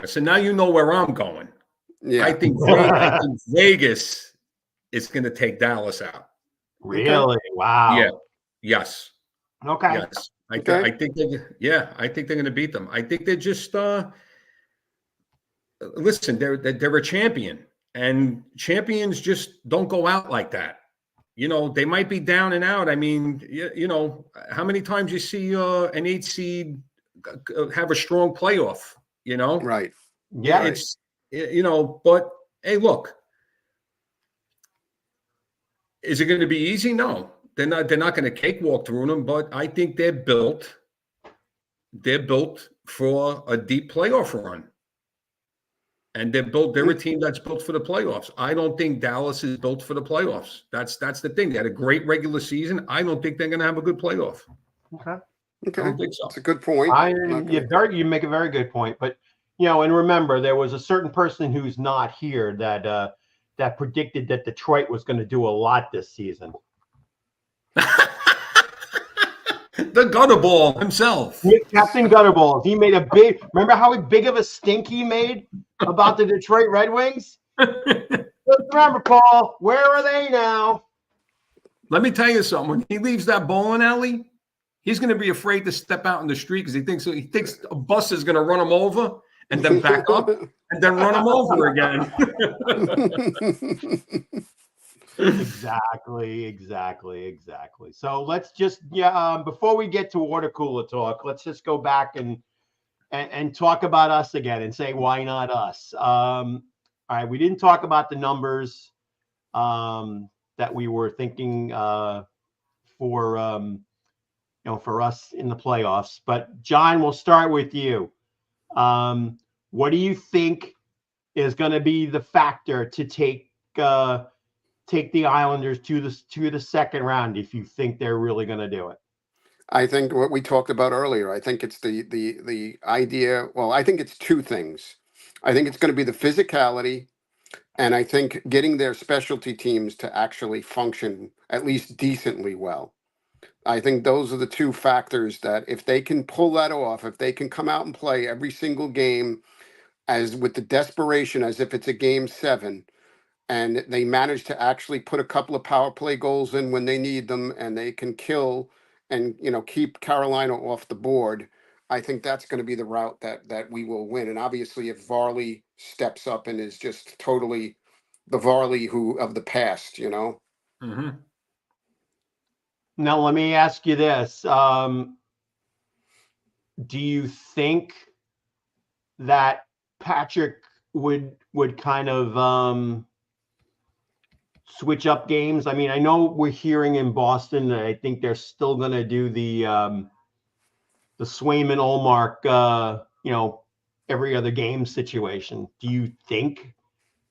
So now you know where I'm going. Yeah, I think Vegas is going to take Dallas out. Really? Okay. Wow. Yeah. Yes. Okay. Yes. I think they're going to beat them. I think they're just listen. They're a champion, and champions just don't go out like that. They might be down and out. I mean, how many times you see an 8 seed have a strong playoff? Right. Yeah. It's, but hey, look, is it going to be easy? No, they're not going to cakewalk through them, but I think they're built for a deep playoff run. And they're a team that's built for the playoffs. I don't think Dallas is built for the playoffs. That's the thing. They had a great regular season. I don't think they're going to have a good playoff. Okay. I don't think so. It's a good point. You make a very good point. But, and remember, there was a certain person who's not here that predicted that Detroit was going to do a lot this season. The Gutterball himself. Captain Gutterball. He made remember how big of a stink he made about the Detroit Red Wings? Just remember, Paul, where are they now? Let me tell you something. When he leaves that bowling alley, he's going to be afraid to step out in the street because he thinks a bus is going to run him over and then back up and then run him over again. Exactly. So let's just before we get to water cooler talk, let's just go back and talk about us again and say why not us. All right, we didn't talk about the numbers that we were thinking for for us in the playoffs. But John, we'll start with you. What do you think is going to be the factor to take the Islanders to the second round if you think they're really going to do it? I think what we talked about earlier. I think it's the idea. Well, I think it's two things. I think it's going to be the physicality, and I think getting their specialty teams to actually function at least decently well. I think those are the two factors that if they can pull that off, if they can come out and play every single game as with the desperation as if it's a game 7, and they manage to actually put a couple of power play goals in when they need them, and they can kill and keep Carolina off the board. I think that's going to be the route that we will win. And obviously, if Varley steps up and is just totally the Varley who of the past, Mm-hmm. Now, let me ask you this. Do you think that Patrick would kind of switch up games? I mean, I know we're hearing in Boston that I think they're still going to do the Swayman Olmark, every other game situation. Do you think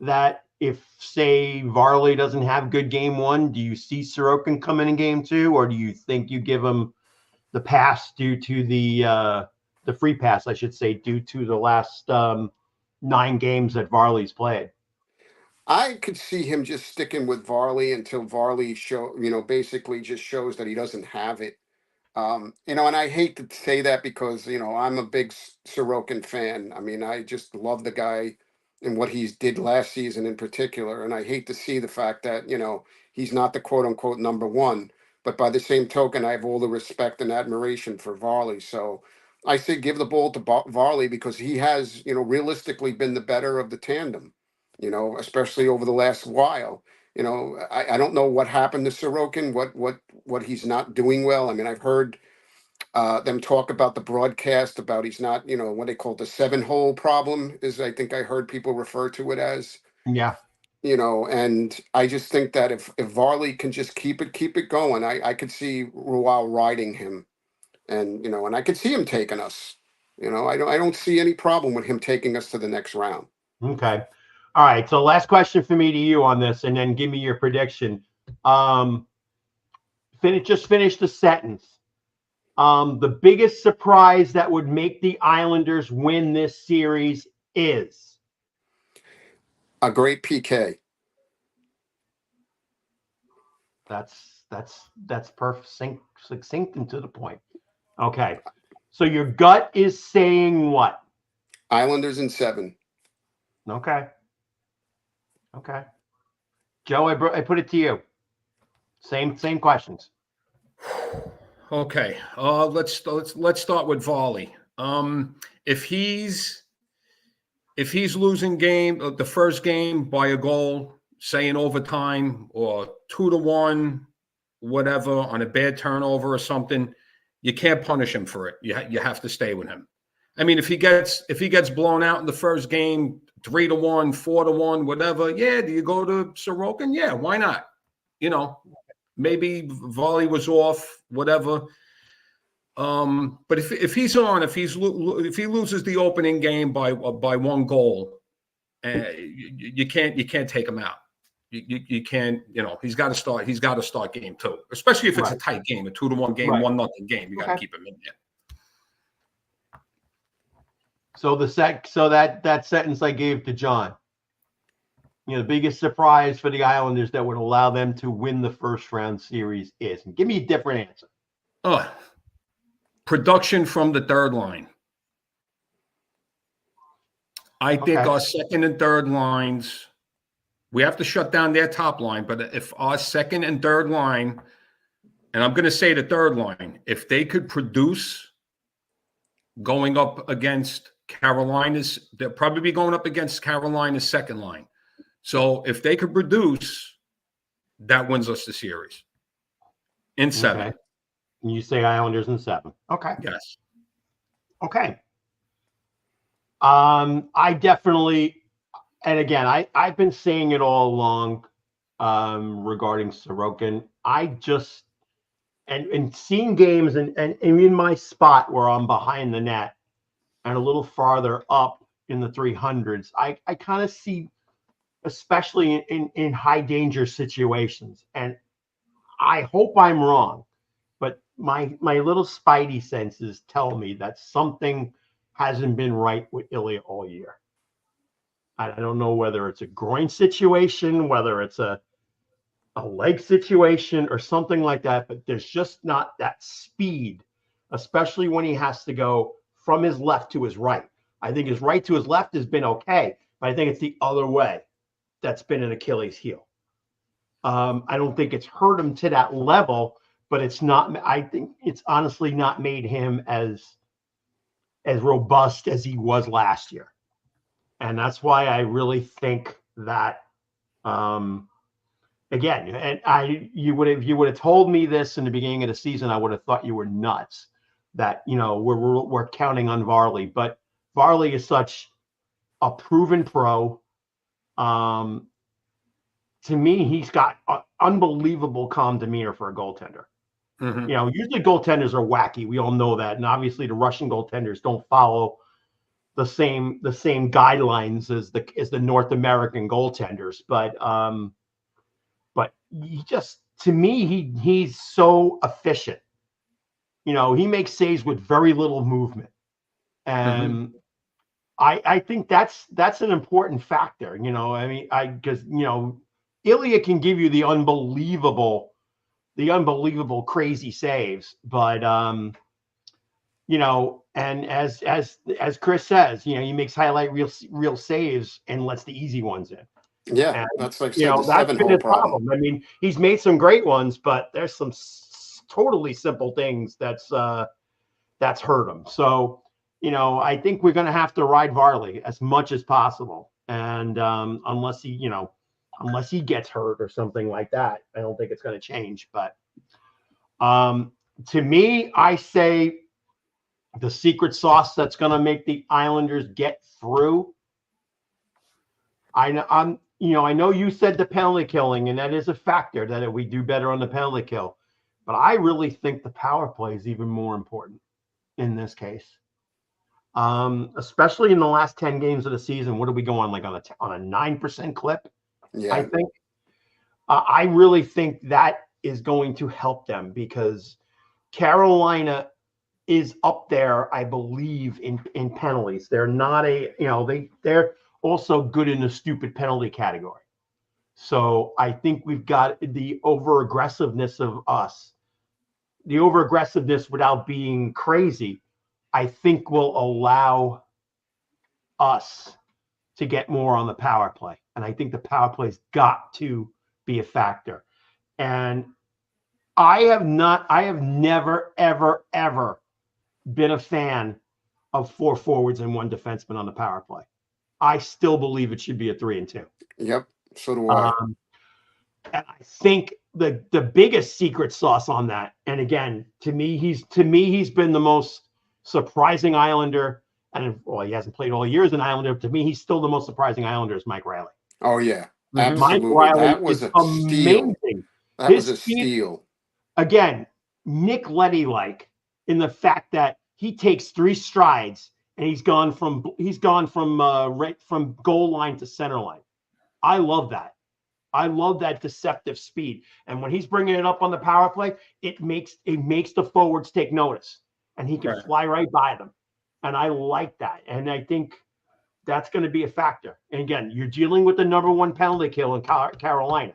that if, say, Varley doesn't have good game 1, do you see Sorokin coming in game 2, or do you think you give him the pass due to the free pass, I should say, due to the last 9 games that Varley's played? I could see him just sticking with Varley until Varley basically just shows that he doesn't have it. And I hate to say that because, I'm a big Sorokin fan. I mean, I just love the guy and what he's did last season in particular. And I hate to see the fact that, he's not the quote unquote number 1. But by the same token, I have all the respect and admiration for Varley. So I say give the ball to Varley because he has, realistically been the better of the tandem, especially over the last while. I don't know what happened to Sorokin, what he's not doing well. I mean, I've heard them talk about the broadcast about he's not, what they call the 7-hole problem is I think I heard people refer to it as. Yeah. And I just think that if Varley can just keep it going, I could see Rual riding him, and and I could see him taking us. I don't see any problem with him taking us to the next round. Okay. All right. So last question for me to you on this, and then give me your prediction. Finish the sentence. The biggest surprise that would make the Islanders win this series is a great PK. That's perfect, succinct and to the point. Okay. So your gut is saying what? Islanders in 7. Okay. Joe, I put it to you. Same questions. Okay. Let's start with Varley. If he's losing the first game by a goal, say in overtime or 2-1, whatever, on a bad turnover or something, you can't punish him for it. You have to stay with him. I mean, if he gets blown out in the first game, 3-1, 4-1, whatever, yeah, do you go to Sorokin? Yeah, why not? Maybe Varley was off, whatever. But if he's on, if he loses the opening game by 1 goal, you can't take him out. You can't. He's got to start game 2, especially if it's a tight game, a 2-1 game, 1-0 game. You got to keep him in there. So that sentence I gave to John, the biggest surprise for the Islanders that would allow them to win the first round series is, and give me a different answer. Production from the third line. I think our second and third lines We have to shut down their top line. But if our second and third line, and I'm going to say the third line, if they could produce going up against Carolina's, they'll probably be going up against Carolina's second line. So if they could produce, that wins us the series in 7. Okay. You say Islanders in 7. Okay. Yes. Okay. I definitely, and again, I've been saying it all along regarding Sorokin. I just and seeing games and in my spot where I'm behind the net and a little farther up in the 300s, I kind of see, especially in high danger situations. And I hope I'm wrong, but my little spidey senses tell me that something hasn't been right with Ilya all year. I don't know whether it's a groin situation, whether it's a leg situation or something like that, but there's just not that speed, especially when he has to go from his left to his right. I think his right to his left has been okay, but I think it's the other way that's been an Achilles heel. I don't think it's hurt him to that level, but it's not. I think it's honestly not made him as robust as he was last year, and that's why I really think that. Again, and you would have told me this in the beginning of the season, I would have thought you were nuts. That we're counting on Varley, but Varley is such a proven pro. To me, he's got unbelievable calm demeanor for a goaltender. Mm-hmm. Usually goaltenders are wacky. We all know that, and obviously the Russian goaltenders don't follow the same guidelines as the North American goaltenders. But he just, to me, he's so efficient. He makes saves with very little movement, and I think that's an important factor. I mean, because Ilya can give you the unbelievable crazy saves, but and as Chris says, he makes highlight real saves and lets the easy ones in. Yeah, And, that's like the that's been 7-hole his problem. problem. I mean, he's made some great ones, but there's some totally simple things that's hurt him. So, I think we're going to have to ride Varley as much as possible. And unless he gets hurt or something like that, I don't think it's going to change. But to me, I say the secret sauce that's going to make the Islanders get through. I know you said the penalty killing, and that is a factor that we do better on the penalty kill. But I really think the power play is even more important in this case. Especially in the last 10 games of the season. What do we go on, like on a 9% clip? Yeah. I think. I really think that is going to help them because Carolina is up there, I believe, in penalties. They're not they're also good in the stupid penalty category. So I think we've got the over aggressiveness of us, the over aggressiveness without being crazy, I think will allow us to get more on the power play. And I think the power play's got to be a factor. And I have never, ever, ever been a fan of 4 forwards and 1 defenseman on the power play. I still believe it should be a 3 and 2. Yep. So do I. And I think the biggest secret sauce on that, and again, to me, he's been the most surprising Islander. And he hasn't played all year as an Islander. To me, he's still the most surprising Islander is Mike Riley. Oh yeah, Mike absolutely. Riley That was is a steal. amazing. That was a steal. Again, Nick Leddy-like in the fact that he takes 3 strides and he's gone from right from goal line to center line. I love that. I love that deceptive speed. And when he's bringing it up on the power play, it makes the forwards take notice, and he can fly right by them. And I like that. And I think that's going to be a factor. And again, you're dealing with the number 1 penalty kill in Carolina.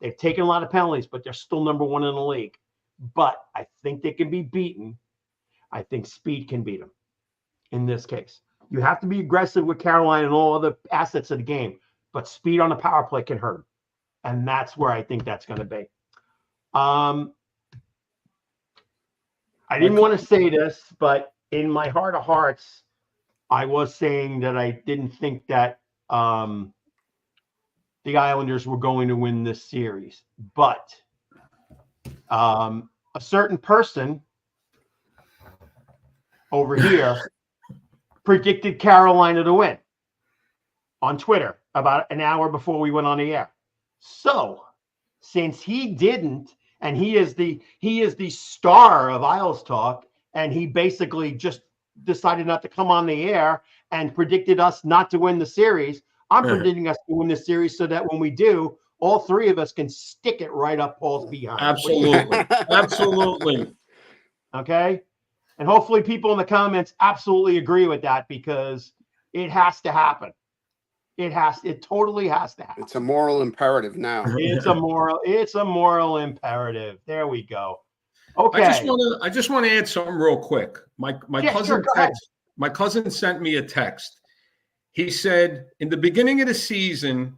They've taken a lot of penalties, but they're still number 1 in the league. But I think they can be beaten. I think speed can beat them in this case. You have to be aggressive with Carolina and all other assets of the game. but speed on the power play can hurt him. And that's where I think that's going to be. I didn't want to say this, but in my heart of hearts, I was saying that I didn't think that the Islanders were going to win this series. But a certain person over here predicted Carolina to win on Twitter about an hour before we went on the air. So since he didn't, and he is the star of Isles Talk, and he basically just decided not to come on the air and predicted us not to win the series, I'm predicting us to win the series so that when we do, all three of us can stick it right up Paul's behind. Absolutely. Absolutely. Okay? And hopefully people in the comments absolutely agree with that, because it has to happen. It totally has to happen. It's a moral imperative now. It's a moral imperative. There we go. Okay. I just want to add something real quick. My cousin sent me a text. He said in the beginning of the season,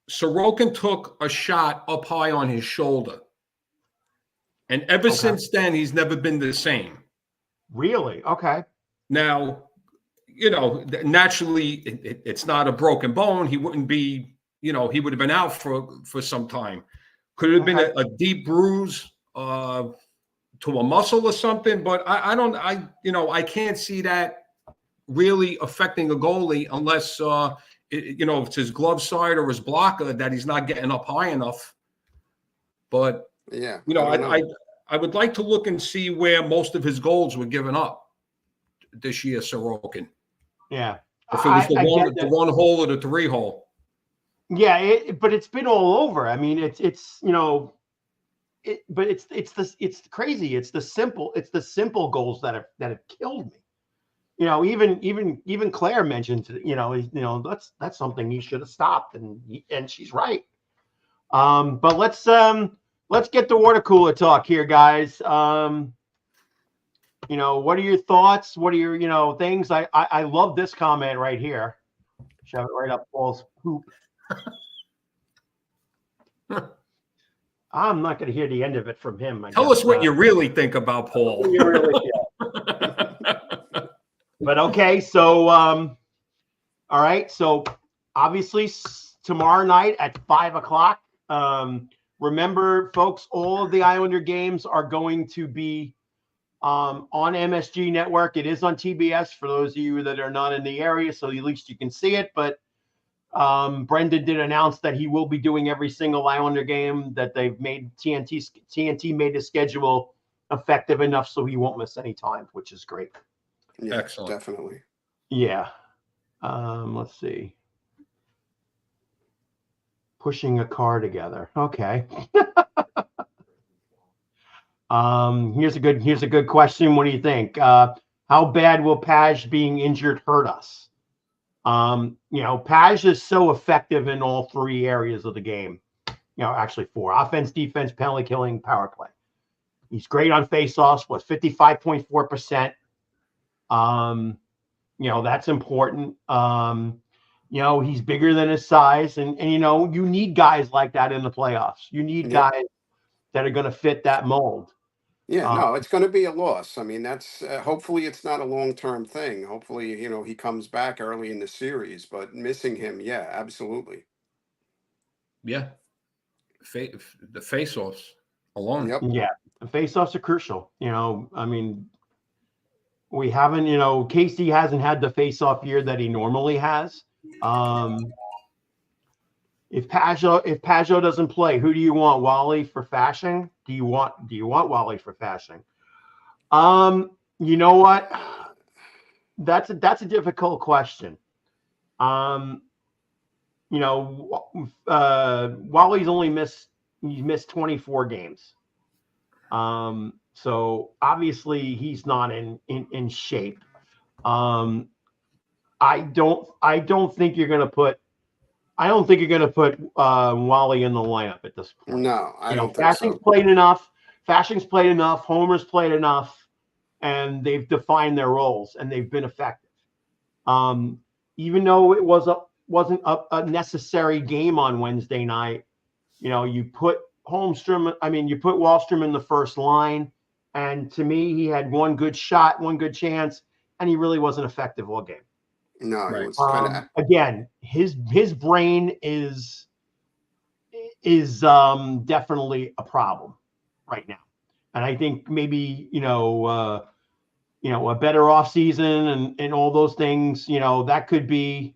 Sorokin took a shot up high on his shoulder. And ever since then, he's never been the same. Really? Okay. Now, naturally, it's not a broken bone. He wouldn't be, he would have been out for some time. Could it have been a deep bruise to a muscle or something? But I can't see that really affecting a goalie unless, if it's his glove side or his blocker that he's not getting up high enough. But, yeah, I would like to look and see where most of his goals were given up this year, Sorokin. Yeah. If it was the one hole or the 3 hole. Yeah, but it's been all over. I mean, it's crazy. It's the simple goals that have killed me. Even Claire mentioned, that's something he should have stopped, and she's right. But let's get the water cooler talk here, guys. What are your thoughts? What are your, things? I love this comment right here. Shove it right up Paul's poop. I'm not going to hear the end of it from him. Tell us what you really think about Paul. You really But okay, so all right. So obviously tomorrow night at 5:00. Remember, folks, all of the Islander games are going to be on MSG Network. It is on TBS for those of you that are not in the area, so at least you can see it. But Brendan did announce that he will be doing every single Islander game that they've made. TNT made the schedule effective enough so he won't miss any time, which is great. Yeah, excellent. Definitely. Yeah. Let's see. Pushing a car together. Okay. Here's a good question. What do you think? How bad will Paj being injured hurt us? Paj is so effective in all 3 areas of the game. Actually 4: offense, defense, penalty killing, power play. He's great on faceoffs, 55.4%. That's important. He's bigger than his size, and you need guys like that in the playoffs. You need guys that are going to fit that mold. Yeah, no, it's going to be a loss. I mean, that's hopefully it's not a long-term thing. Hopefully, he comes back early in the series, but missing him, yeah, absolutely. Yeah. The face-offs alone. Yep. Yeah, the face-offs are crucial. I mean, we haven't, Casey hasn't had the face-off year that he normally has. If Pajot doesn't play, who do you want? Wally for Fasching? Do you want Wally for Fasching? You know what? That's a difficult question. Wally's only missed 24 games. So obviously he's not in shape. I don't think you're going to put Wally in the lineup at this point. No, I don't think so. Fasching's played enough. Homer's played enough, and they've defined their roles and they've been effective. Even though it was wasn't a necessary game on Wednesday night. You know, you put Wallstrom in the first line, and to me, he had one good shot, one good chance, and he really wasn't effective all game. No, it Right. was kind of Again, his brain is definitely a problem right now, and I think maybe a better off season and all those things, that could be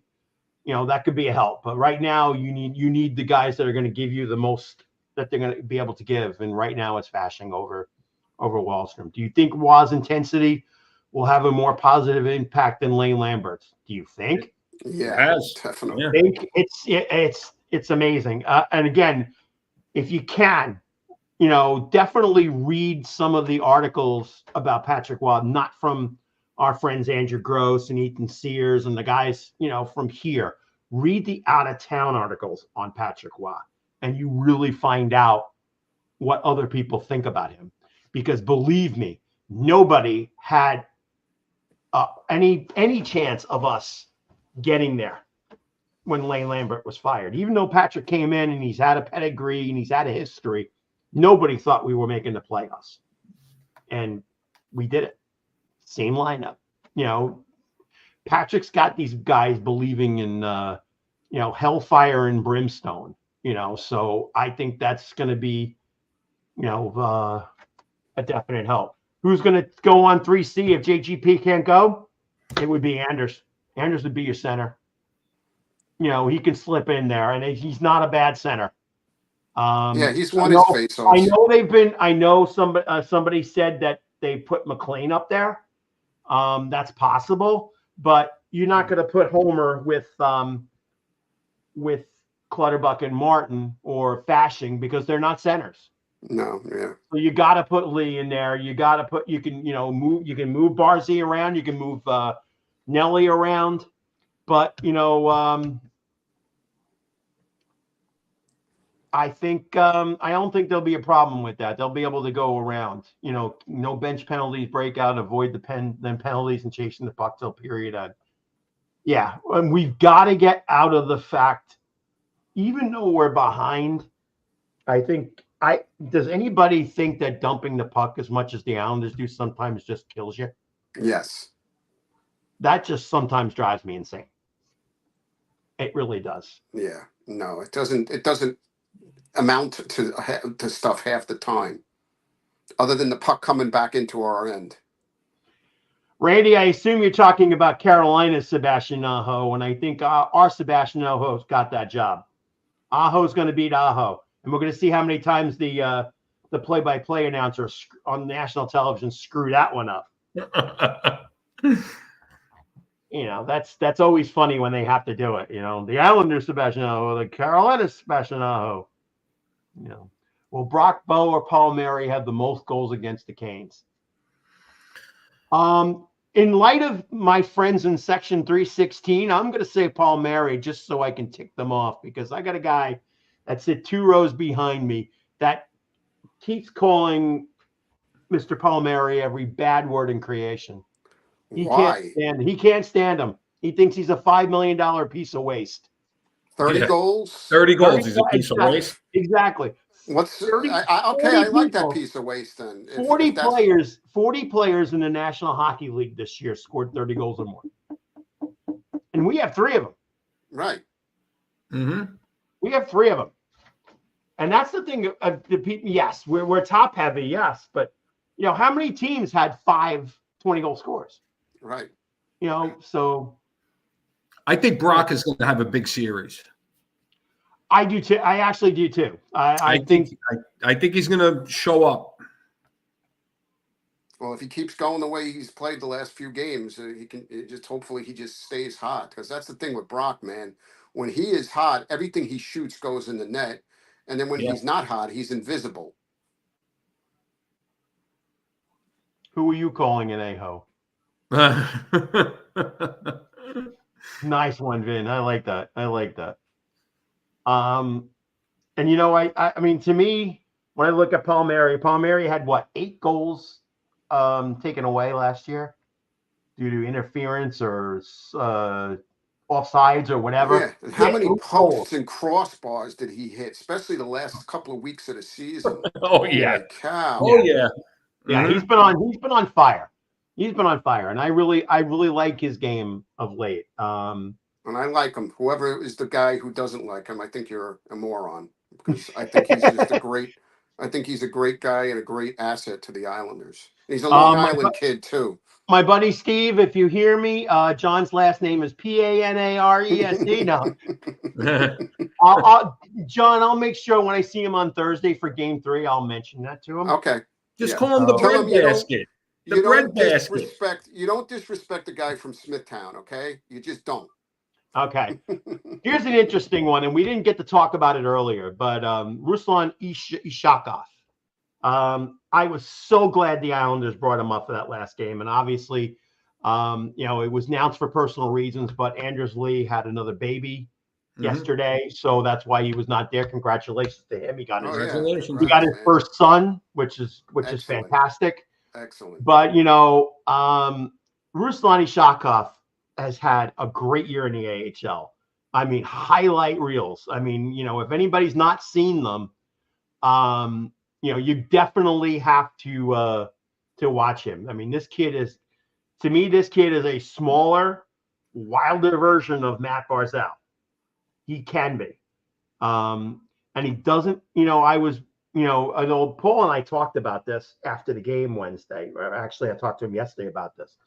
a help. But right now, you need the guys that are going to give you the most that they're going to be able to give, and right now it's Fasching over Wallstrom. Do you think Waz intensity will have a more positive impact than Lane Lambert's? Do you think? yeah, It has. definitely. Yeah. I think it's amazing. And again, if you can, definitely read some of the articles about Patrick Waugh, not from our friends Andrew Gross and Ethan Sears and the guys, from here. Read the out of town articles on Patrick Waugh, and you really find out what other people think about him. Because believe me, nobody had any chance of us getting there when Lane Lambert was fired. Even though Patrick came in and he's had a pedigree and he's had a history, nobody thought we were making the playoffs. And we did it. Same lineup. Patrick's got these guys believing in, hellfire and brimstone, so I think that's going to be, a definite help. Who's going to go on 3C if JGP can't go? It would be Anders. Anders would be your center. He can slip in there, and he's not a bad center. Yeah, he's won his face-offs. I know somebody said that they put McLean up there. That's possible, but you're not going to put Homer with Clutterbuck and Martin or Fasching because they're not centers. No, yeah. So you got to put Lee in there. You can move Barzy around. You can move Nelly around, but I think I don't think there'll be a problem with that. They'll be able to go around. No bench penalties, break out, avoid the penalties, and chasing the puck till period end. Yeah, and we've got to get out of the fact, even though we're behind. Does anybody think that dumping the puck as much as the Islanders do sometimes just kills you? Yes. That just sometimes drives me insane. It really does. Yeah. No, it doesn't. It doesn't amount to stuff half the time, other than the puck coming back into our end. Randy, I assume you're talking about Carolina's Sebastian Aho, and I think our Sebastian Aho's got that job. Aho's going to beat Aho, and we're going to see how many times the play-by-play announcer on national television screw that one up. That's always funny when they have to do it. The Islanders Sebastian Aho, the Carolina Sebastian Aho. Will Brock Bowe or Palmieri have the most goals against the Canes? In light of my friends in Section 316, I'm going to say Palmieri just so I can tick them off, because I got a guy that's at 2 rows behind me that keeps calling Mr. Palmieri every bad word in creation. Why? He can't stand him. He thinks he's a $5 million piece of waste. 30 goals? 30 goals is a piece of waste. Exactly. What's 30, okay? I like that people. piece of waste then. 40 players in the National Hockey League this year scored 30 goals or more, and we have 3 of them. Right. Mm-hmm. We have 3 of them, and that's the thing. The people, yes, we're top heavy, yes, but how many teams had 5 20-goal scorers? Right. So I think Brock is going to have a big series. I do too. I actually do too. I think he's going to show up. Well, if he keeps going the way he's played the last few games, hopefully he just stays hot, because that's the thing with Brock, man. When he is hot, everything he shoots goes in the net, and then when he's not hot, he's invisible. Who are you calling an a-ho? Nice one, Vin. I like that. And I mean, to me, when I look at Palmieri had 8 goals taken away last year due to interference or offsides or whatever. Yeah, and how Yeah, many it was cold. posts and crossbars did he hit, especially the last couple of weeks of the season? Oh yeah. Holy cow! Oh yeah. Yeah, Mhm. he's been on fire. He's been on fire, and I really like his game of late. And I like him. Whoever is the guy who doesn't like him, I think you're a moron, because I think he's just a great. I think he's a great guy and a great asset to the Islanders. He's a Long my, Island kid too. my buddy Steve, if you hear me, John's last name is Panarese. No, John, I'll make sure when I see him on Thursday for Game 3, I'll mention that to him. Okay. Just Yeah. call him the So- Tell him bread you don't. basket. The You bread don't basket. disrespect. You don't disrespect the guy from Smithtown. Okay. You just don't. Okay. Here's an interesting one, and we didn't get to talk about it earlier, but Ruslan Ishakov. I was so glad the Islanders brought him up for that last game, and obviously, it was announced for personal reasons, but Anders Lee had another baby yesterday, so that's why he was not there. Congratulations to him. He got his, Congratulations. he got his man. first son, which is Excellent. fantastic. Excellent. But Ruslan Ishakov has had a great year in the AHL. I mean, highlight reels. I mean, if anybody's not seen them, you definitely have to watch him. I mean, this kid is a smaller, wilder version of Matt Barzal. He can be. And he doesn't, I know Paul and I talked about this after the game Wednesday. Actually, I talked to him yesterday about this.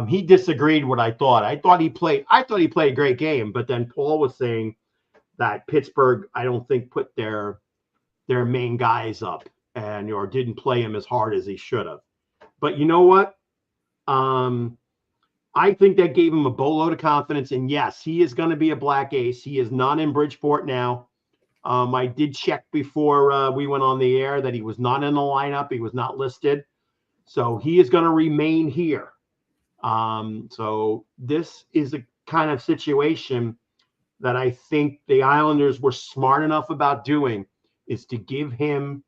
He disagreed what I thought. I thought he played a great game, but then Paul was saying that Pittsburgh, I don't think, put their main guys up or didn't play him as hard as he should have. But you know what? I think that gave him a boatload of confidence. And yes, he is going to be a black ace. He is not in Bridgeport now. I did check before we went on the air that he was not in the lineup. He was not listed. So he is going to remain here. So this is a kind of situation that I think the Islanders were smart enough about doing, is to give him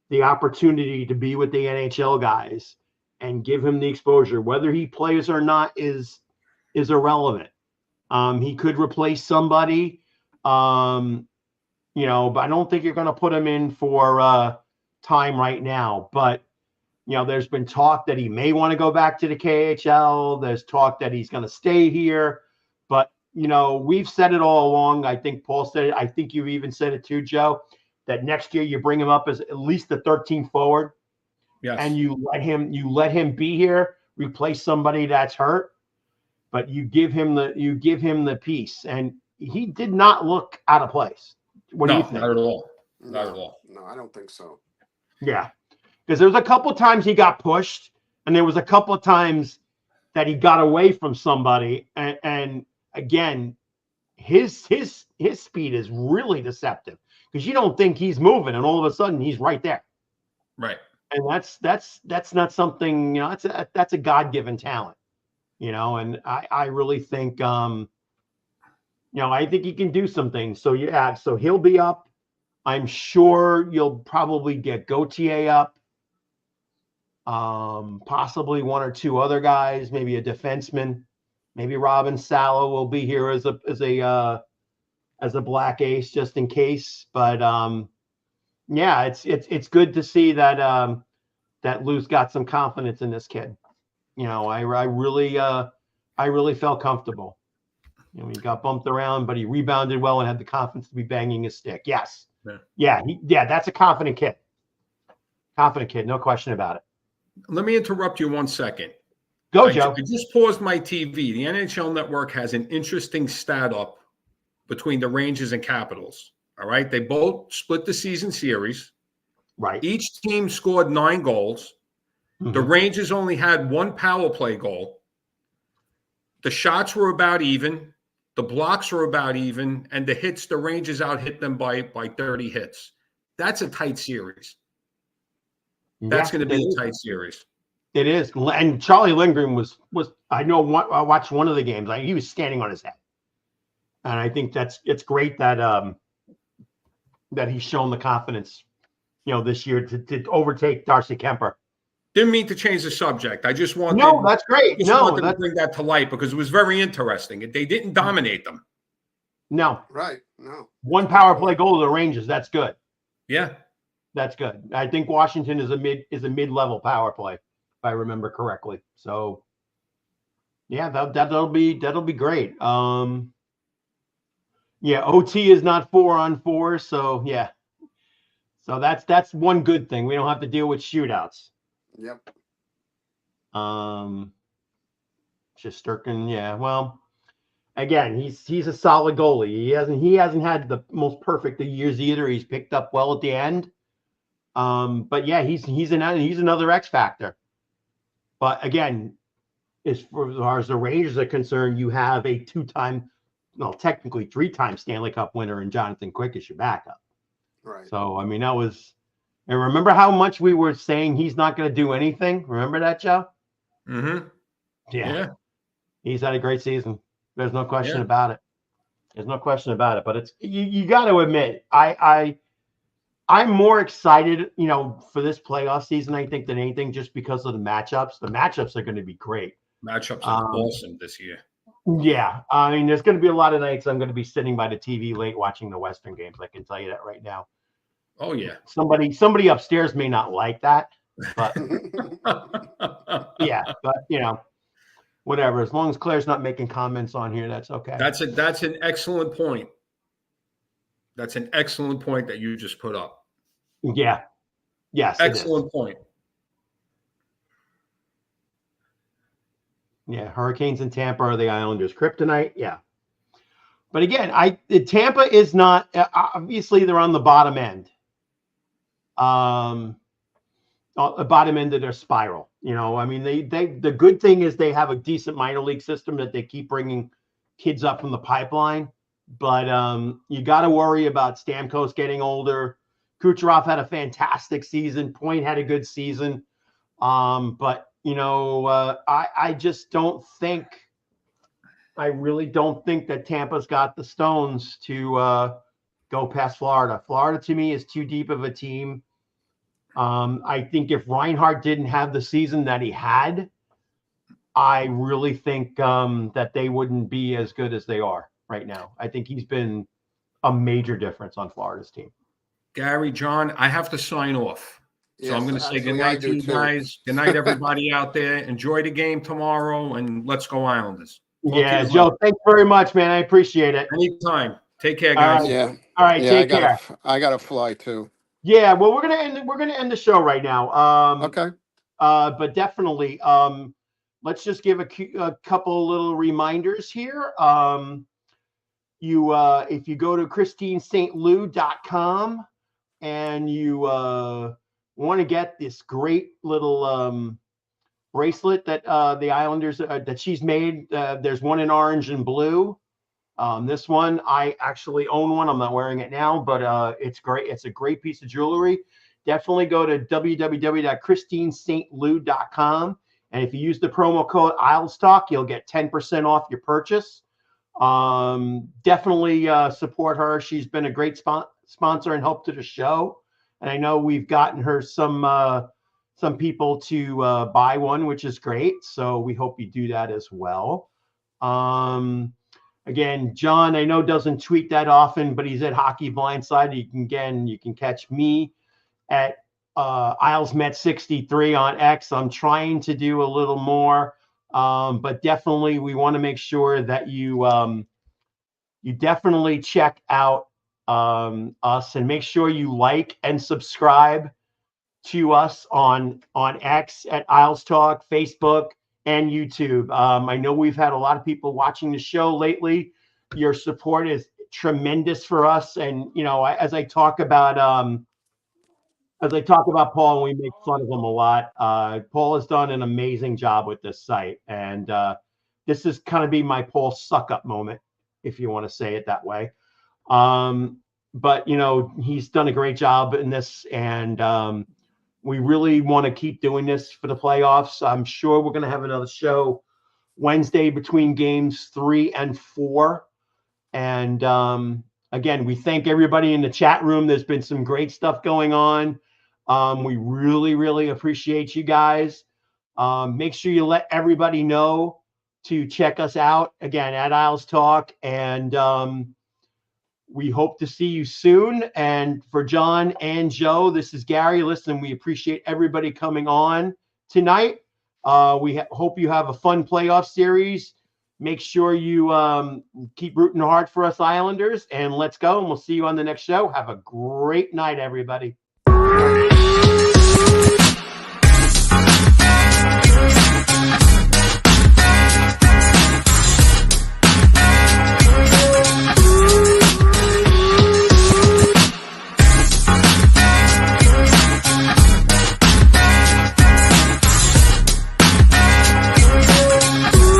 the opportunity to be with the NHL guys and give him the exposure. Whether he plays or not is irrelevant. He could replace somebody, but I don't think you're going to put him in for time right now. But there's been talk that he may want to go back to the KHL. There's talk that he's going to stay here. But, we've said it all along. I think Paul said it. I think you even said it too, Joe, that next year you bring him up as at least the 13th forward. Yes. And you let him be here, replace somebody that's hurt, but you give him the piece. And he did not look out of place. What do you think? Not at all. Not at all. No, I don't think so. Yeah. Because there was a couple of times he got pushed, and there was a couple of times that he got away from somebody. And again, his speed is really deceptive, because you don't think he's moving, and all of a sudden he's right there. Right. And that's not something, that's a God-given talent, and I really think, I think he can do some things. So yeah, so he'll be up. I'm sure you'll probably get Gauthier up. Possibly one or two other guys, maybe a defenseman, maybe Robin Salo will be here as a black ace just in case. But yeah, it's good to see that that Lou's got some confidence in this kid. I really felt comfortable. He got bumped around, but he rebounded well and had the confidence to be banging his stick. Yes, yeah, that's a confident kid. Confident kid, no question about it. Let me interrupt you 1 second. Go, Joe. I just paused my TV. The NHL Network has an interesting stat up between the Rangers and Capitals. All right. They both split the season series. Right. Each team scored 9 goals. Mm-hmm. The Rangers only had 1 power play goal. The shots were about even. The blocks were about even. And the hits, the Rangers out hit them by 30 hits. That's a tight series. That's going to be a tight series. It is. And Charlie Lindgren was I watched one of the games. He was standing on his head. And I think it's great that that he's shown the confidence, this year to overtake Darcy Kemper Didn't mean to change the subject. I just wanted, No, that's great. just No, wanted to that's bring that to light because it was very interesting. They didn't dominate them. no Right. No. one power play goal to the Rangers. That's good. Yeah. That's good. I think Washington is a mid-level power play, if I remember correctly. So yeah, that'll be great. Yeah, OT is not 4-on-4, so yeah. So that's one good thing. We don't have to deal with shootouts. Yep. Shesterkin, yeah. Well, again, he's a solid goalie. He hasn't had the most perfect of years either. He's picked up well at the end. But yeah, he's another X factor. But again, as far as the Rangers are concerned, you have a technically 3-time Stanley Cup winner in Jonathan Quick as your backup. Right. So I mean, and remember how much we were saying he's not going to do anything? Remember that, Joe? Mm-hmm. Yeah. He's had a great season. There's no question about it. There's no question about it. But it's you got to admit, I'm more excited, for this playoff season, I think, than anything, just because of the matchups. The matchups are going to be great. Matchups are awesome this year. Yeah. I mean, there's going to be a lot of nights I'm going to be sitting by the TV late watching the Western games. I can tell you that right now. Oh, yeah. Somebody upstairs may not like that, but yeah, but whatever. As long as Claire's not making comments on here, that's okay. That's an excellent point. That's an excellent point that you just put up. Yeah. Yes. Excellent point. Yeah. Hurricanes in Tampa are the Islanders' kryptonite. Yeah. But again, Tampa is not, obviously they're on the bottom end. The bottom end of their spiral. I mean, the good thing is they have a decent minor league system that they keep bringing kids up from the pipeline. But you got to worry about Stamkos getting older. Kucherov had a fantastic season. Point had a good season. But I just don't think. I really don't think that Tampa's got the stones to go past Florida. Florida, to me, is too deep of a team. I think if Reinhart didn't have the season that he had, I really think that they wouldn't be as good as they are right now. I think he's been a major difference on Florida's team. Gary, John, I have to sign off. So I'm going to say good night to you guys. Good night, everybody out there. Enjoy the game tomorrow, and let's go Islanders. Yeah, Joe, thanks very much, man. I appreciate it. Anytime. Take care, guys. Yeah. All right, take care. I got to fly too. Yeah, well, we're gonna end the show right now. Okay. But definitely, let's just give a couple little reminders here. If you go to ChristineSt.Lou.com and you want to get this great little bracelet that the Islanders that she's made. There's one in orange and blue. This one, I actually own one. I'm not wearing it now, but it's great. It's a great piece of jewelry. Definitely go to www.ChristineSt.Lou.com. And if you use the promo code ISLESTALK, you'll get 10% off your purchase. Definitely support her. She's been a great sponsor and help to the show. And I know we've gotten her some people to buy one, which is great. So we hope you do that as well. Again, John, I know doesn't tweet that often, but he's at Hockey Blindside. You can catch me at IslesMet63 on X. I'm trying to do a little more, but definitely we want to make sure that you definitely check out us and make sure you like and subscribe to us on X at Isles Talk, Facebook, and YouTube. I know we've had a lot of people watching the show lately. Your support is tremendous for us. And, as I talk about Paul, and we make fun of him a lot, Paul has done an amazing job with this site. And this is kind of be my Paul suck-up moment, if you want to say it that way. But, he's done a great job in this. And we really want to keep doing this for the playoffs. I'm sure we're going to have another show Wednesday between games 3 and 4. And again, we thank everybody in the chat room. There's been some great stuff going on. We really, really appreciate you guys. Make sure you let everybody know to check us out again at Isles Talk, and we hope to see you soon. And for John and Joe, this is Gary. Listen, we appreciate everybody coming on tonight. We hope you have a fun playoff series. Make sure you keep rooting hard for us Islanders, and let's go. And we'll see you on the next show. Have a great night, everybody.